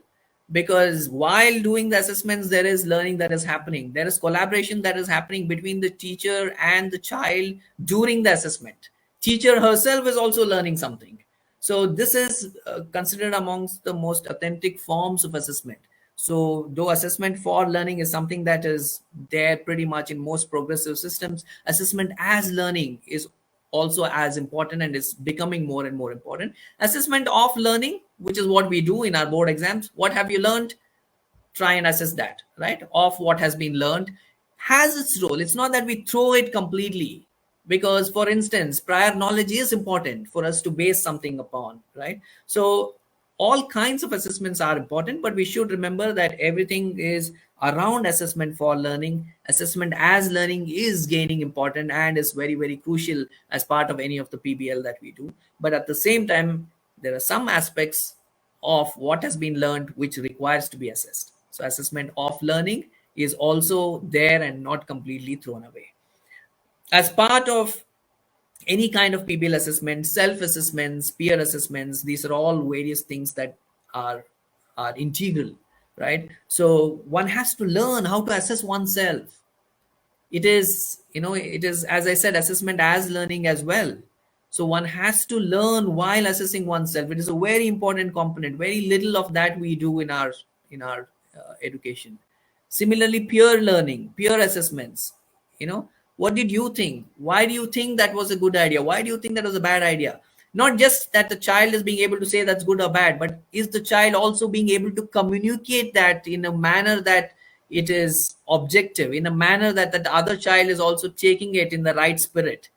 because while doing the assessments there is learning that is happening, there is collaboration that is happening between the teacher and the child during the assessment. Teacher herself is also learning something. So this is considered amongst the most authentic forms of assessment. So though assessment for learning is something that is there pretty much in most progressive systems, assessment as learning is also as important and is becoming more and more important. Assessment of learning, which is what we do in our board exams. What have you learned? Try and assess that, right? Of what has been learned has its role. It's not that we throw it completely, because, for instance, prior knowledge is important for us to base something upon, right? So all kinds of assessments are important, but we should remember that everything is around assessment for learning. Assessment as learning is gaining important and is very, very crucial as part of any of the PBL that we do. But at the same time, there are some aspects of what has been learned which requires to be assessed. So assessment of learning is also there and not completely thrown away. As part of any kind of PBL assessment, self assessments, peer assessments, these are all various things that are are integral, right? So one has to learn how to assess oneself. It is, as I said, assessment as learning as well. So one has to learn while assessing oneself. It is a very important component. Very little of that we do in our education. Similarly, peer learning, peer assessments. What did you think? Why do you think that was a good idea? Why do you think that was a bad idea? Not just that the child is being able to say that's good or bad, but is the child also being able to communicate that in a manner that it is objective, in a manner that the other child is also taking it in the right spirit,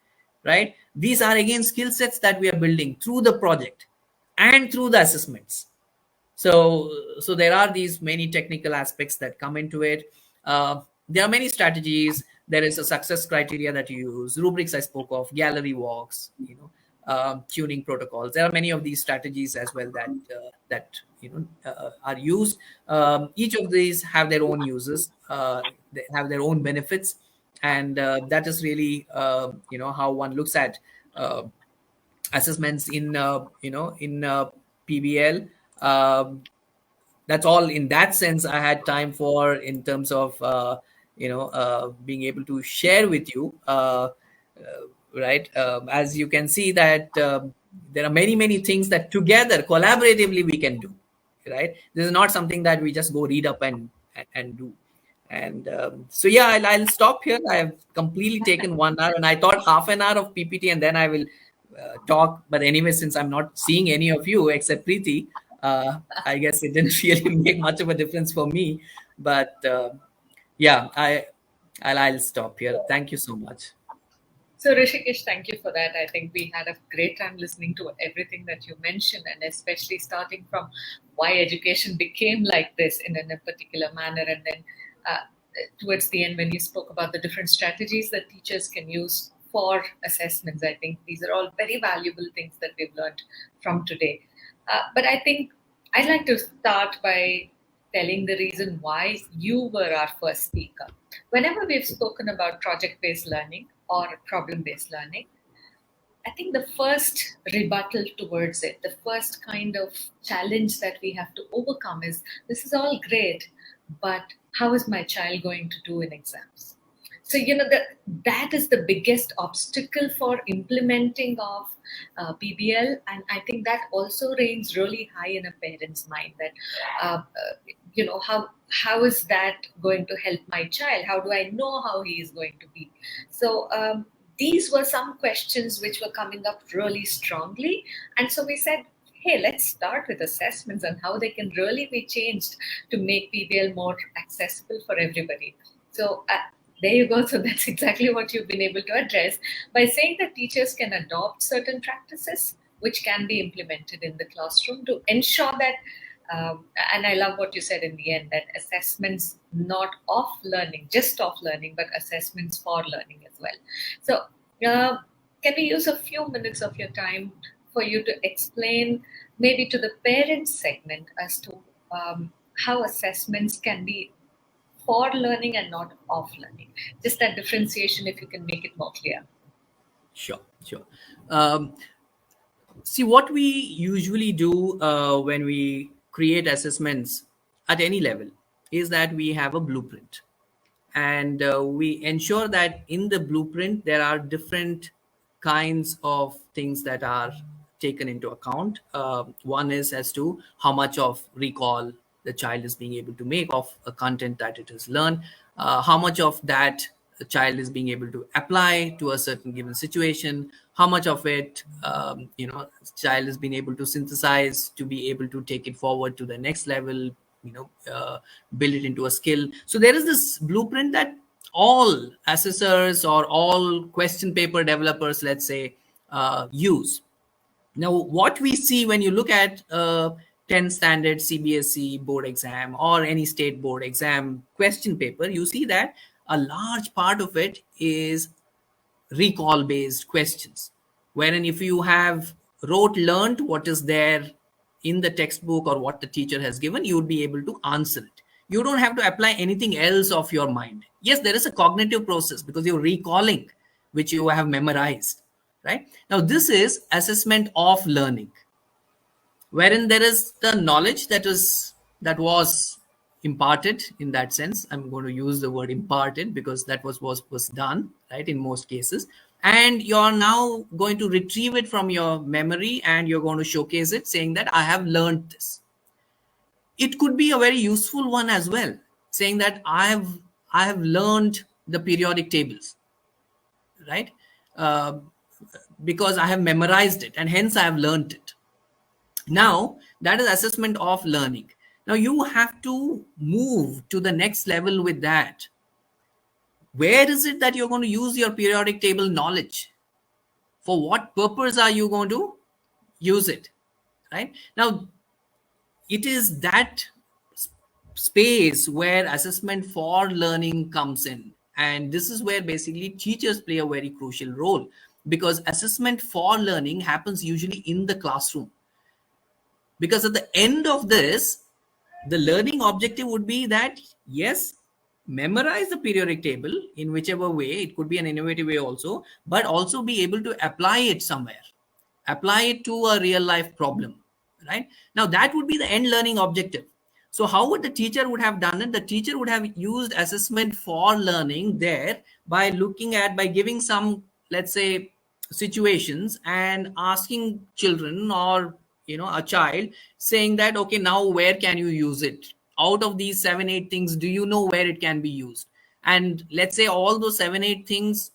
right? These are again skill sets that we are building through the project and through the assessments. So there are these many technical aspects that come into it. There are many strategies. There is a success criteria that you use, rubrics I spoke of, gallery walks, tuning protocols. There are many of these strategies as well that are used. Each of these have their own uses, they have their own benefits, and that is really how one looks at uh, assessments in in PBL. Um, that's all in that sense I had time for, in terms of being able to share with you. Right, as you can see that there are many things that together collaboratively we can do. Right, this is not something that we just go read up and do. And so yeah, I'll stop here. I have completely taken 1 hour, and I thought half an hour of PPT, and then I will talk. But anyway, since I'm not seeing any of you except Preeti, I guess it didn't really make much of a difference for me. But yeah, I'll stop here. Thank you so much. So, Rishikesh, thank you for that. I think we had a great time listening to everything that you mentioned, and especially starting from why education became like this in a particular manner. And then towards the end, when you spoke about the different strategies that teachers can use for assessments, I think these are all very valuable things that we've learned from today. But I think I'd like to start by telling the reason why you were our first speaker. Whenever we've spoken about project based learning or problem based learning, I think the first rebuttal towards it, the first kind of challenge that we have to overcome is this is all great, but how is my child going to do in exams? So, that is the biggest obstacle for implementing of PBL. And I think that also reigns really high in a parent's mind that, how is that going to help my child? How do I know how he is going to be? So, these were some questions which were coming up really strongly. And so we said, hey, let's start with assessments and how they can really be changed to make PBL more accessible for everybody. So there you go. So that's exactly what you've been able to address by saying that teachers can adopt certain practices which can be implemented in the classroom to ensure that. And I love what you said in the end, that assessments not of learning, just of learning, but assessments for learning as well. So, can we use a few minutes of your time for you to explain, maybe to the parents segment, as to how assessments can be for learning and not of learning? Just that differentiation, if you can make it more clear. Sure, sure. Um, See, what we usually do when we create assessments at any level is that we have a blueprint, and we ensure that in the blueprint there are different kinds of things that are taken into account. One is as to how much of recall the child is being able to make of a content that it has learned, how much of that the child is being able to apply to a certain given situation, how much of it child has been able to synthesize to be able to take it forward to the next level, build it into a skill. So there is this blueprint that all assessors or all question paper developers, let's say, use. Now, what we see when you look at 10 standard CBSE board exam or any state board exam question paper, you see that a large part of it is recall based questions, wherein if you have rote learned what is there in the textbook or what the teacher has given, you would be able to answer it. You don't have to apply anything else of your mind. Yes, there is a cognitive process because you're recalling which you have memorized. Right, now this is assessment of learning, wherein there is the knowledge that was imparted. In that sense, I'm going to use the word imparted because that was done, right, in most cases. And you're now going to retrieve it from your memory, and you're going to showcase it saying that I have learned this. It could be a very useful one as well, saying that I have learned the periodic tables, right? uh, because I have memorized it and hence I have learned it. Now, that is assessment of learning. Now, you have to move to the next level with that. Where is it that you're going to use your periodic table knowledge? For what purpose are you going to use it? Right? Now, it is that space where assessment for learning comes in. And this is where basically teachers play a very crucial role, because assessment for learning happens usually in the classroom. Because at the end of this, the learning objective would be that, yes, memorize the periodic table in whichever way, it could be an innovative way also, but also be able to apply it somewhere. apply it to a real life problem, right? Now that would be the end learning objective. So how would the teacher would have done it? The teacher would have used assessment for learning there by looking at, by giving some, let's say, situations and asking children, or a child, saying that, okay, now where can you use it? Out of these 7 8 things, do you know where it can be used? And let's say all those 7 8 things,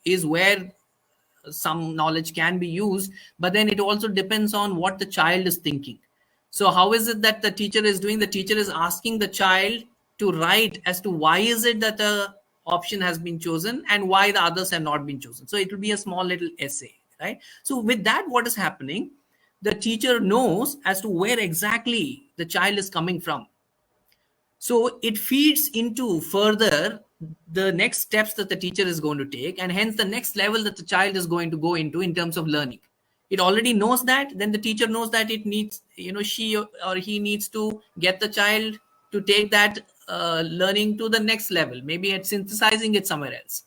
is where some knowledge can be used, but then it also depends on what the child is thinking. So how is it that the teacher is doing? The teacher is asking the child to write as to why is it that the option has been chosen and why the others have not been chosen. So it will be a small little essay, right? So with that, what is happening? The teacher knows as to where exactly the child is coming from. So it feeds into further the next steps that the teacher is going to take, and hence the next level that the child is going to go into in terms of learning. It already knows that, then the teacher knows that it needs, she or he needs to get the child to take that learning to the next level, maybe at synthesizing it somewhere else,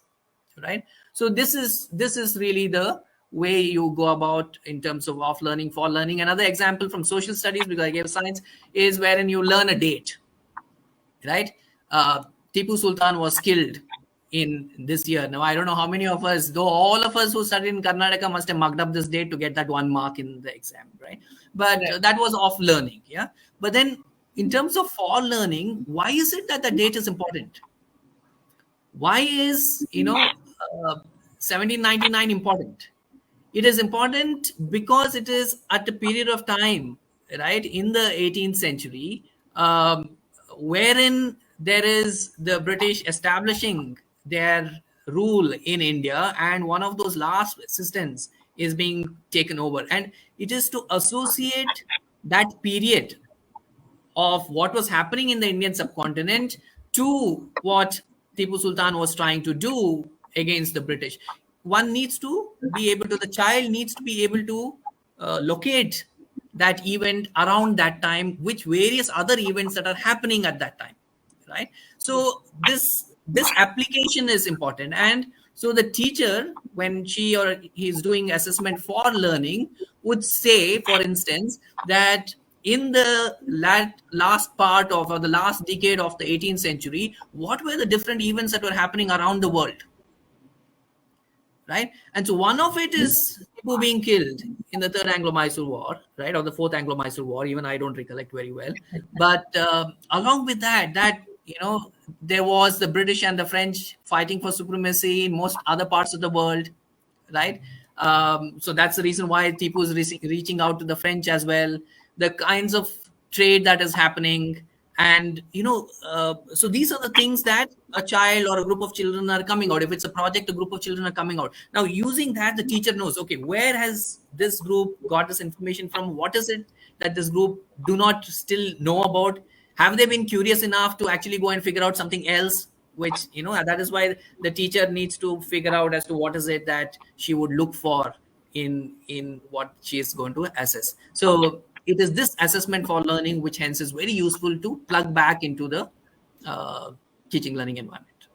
right? So this is really the way you go about in terms of off learning, for learning. Another example from social studies, because I gave science, is wherein you learn a date, right? Tipu Sultan was killed in this year. Now, I don't know how many of us, though all of us who studied in Karnataka must have mugged up this date to get that 1 mark in the exam, right? But Right. that was off learning, yeah? But then in terms of for learning, why is it that the date is important? Why is, 1799 important? It is important because it is at a period of time, right, in the 18th century, wherein there is the British establishing their rule in India, and one of those last assistants is being taken over. And it is to associate that period of what was happening in the Indian subcontinent to what Tipu Sultan was trying to do against the British. One needs to be able to, the child needs to be able to locate that event around that time, which various other events that are happening at that time, right? So this application is important. And so the teacher, when she or he is doing assessment for learning, would say, for instance, that in the last part of, or the last decade of the 18th century, what were the different events that were happening around the world, right? And so one of it is people being killed in the Third Anglo-Mysore War, right, or the Fourth Anglo-Mysore War. Even I don't recollect very well. But along with that, there was the British and the French fighting for supremacy in most other parts of the world, right? So that's the reason why Tipu is reaching out to the French as well. The kinds of trade that is happening, and so these are the things that a child or a group of children are coming out. If it's a project, a group of children are coming out. Now, using that, the teacher knows, okay, where has this group got this information from? What is it that this group do not still know about? Have they been curious enough to actually go and figure out something else, which that is why the teacher needs to figure out as to what is it that she would look for in what she is going to assess. So it is this assessment for learning which hence is very useful to plug back into the uh, teaching learning environment.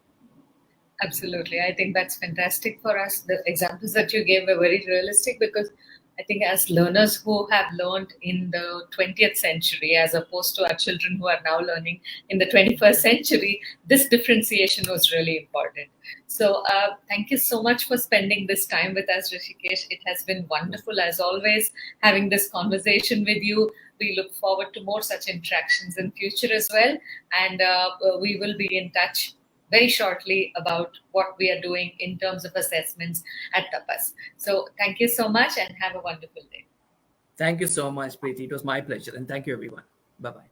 Absolutely. I think that's fantastic for us. The examples that you gave were very realistic because I think as learners who have learned in the 20th century, as opposed to our children who are now learning in the 21st century, this differentiation was really important. So thank you so much for spending this time with us, Rishikesh. It has been wonderful as always having this conversation with you. We look forward to more such interactions in future as well. And we will be in touch very shortly about what we are doing in terms of assessments at Tapas. So thank you so much and have a wonderful day. Thank you so much, Preeti. It was my pleasure, and thank you, everyone. Bye bye.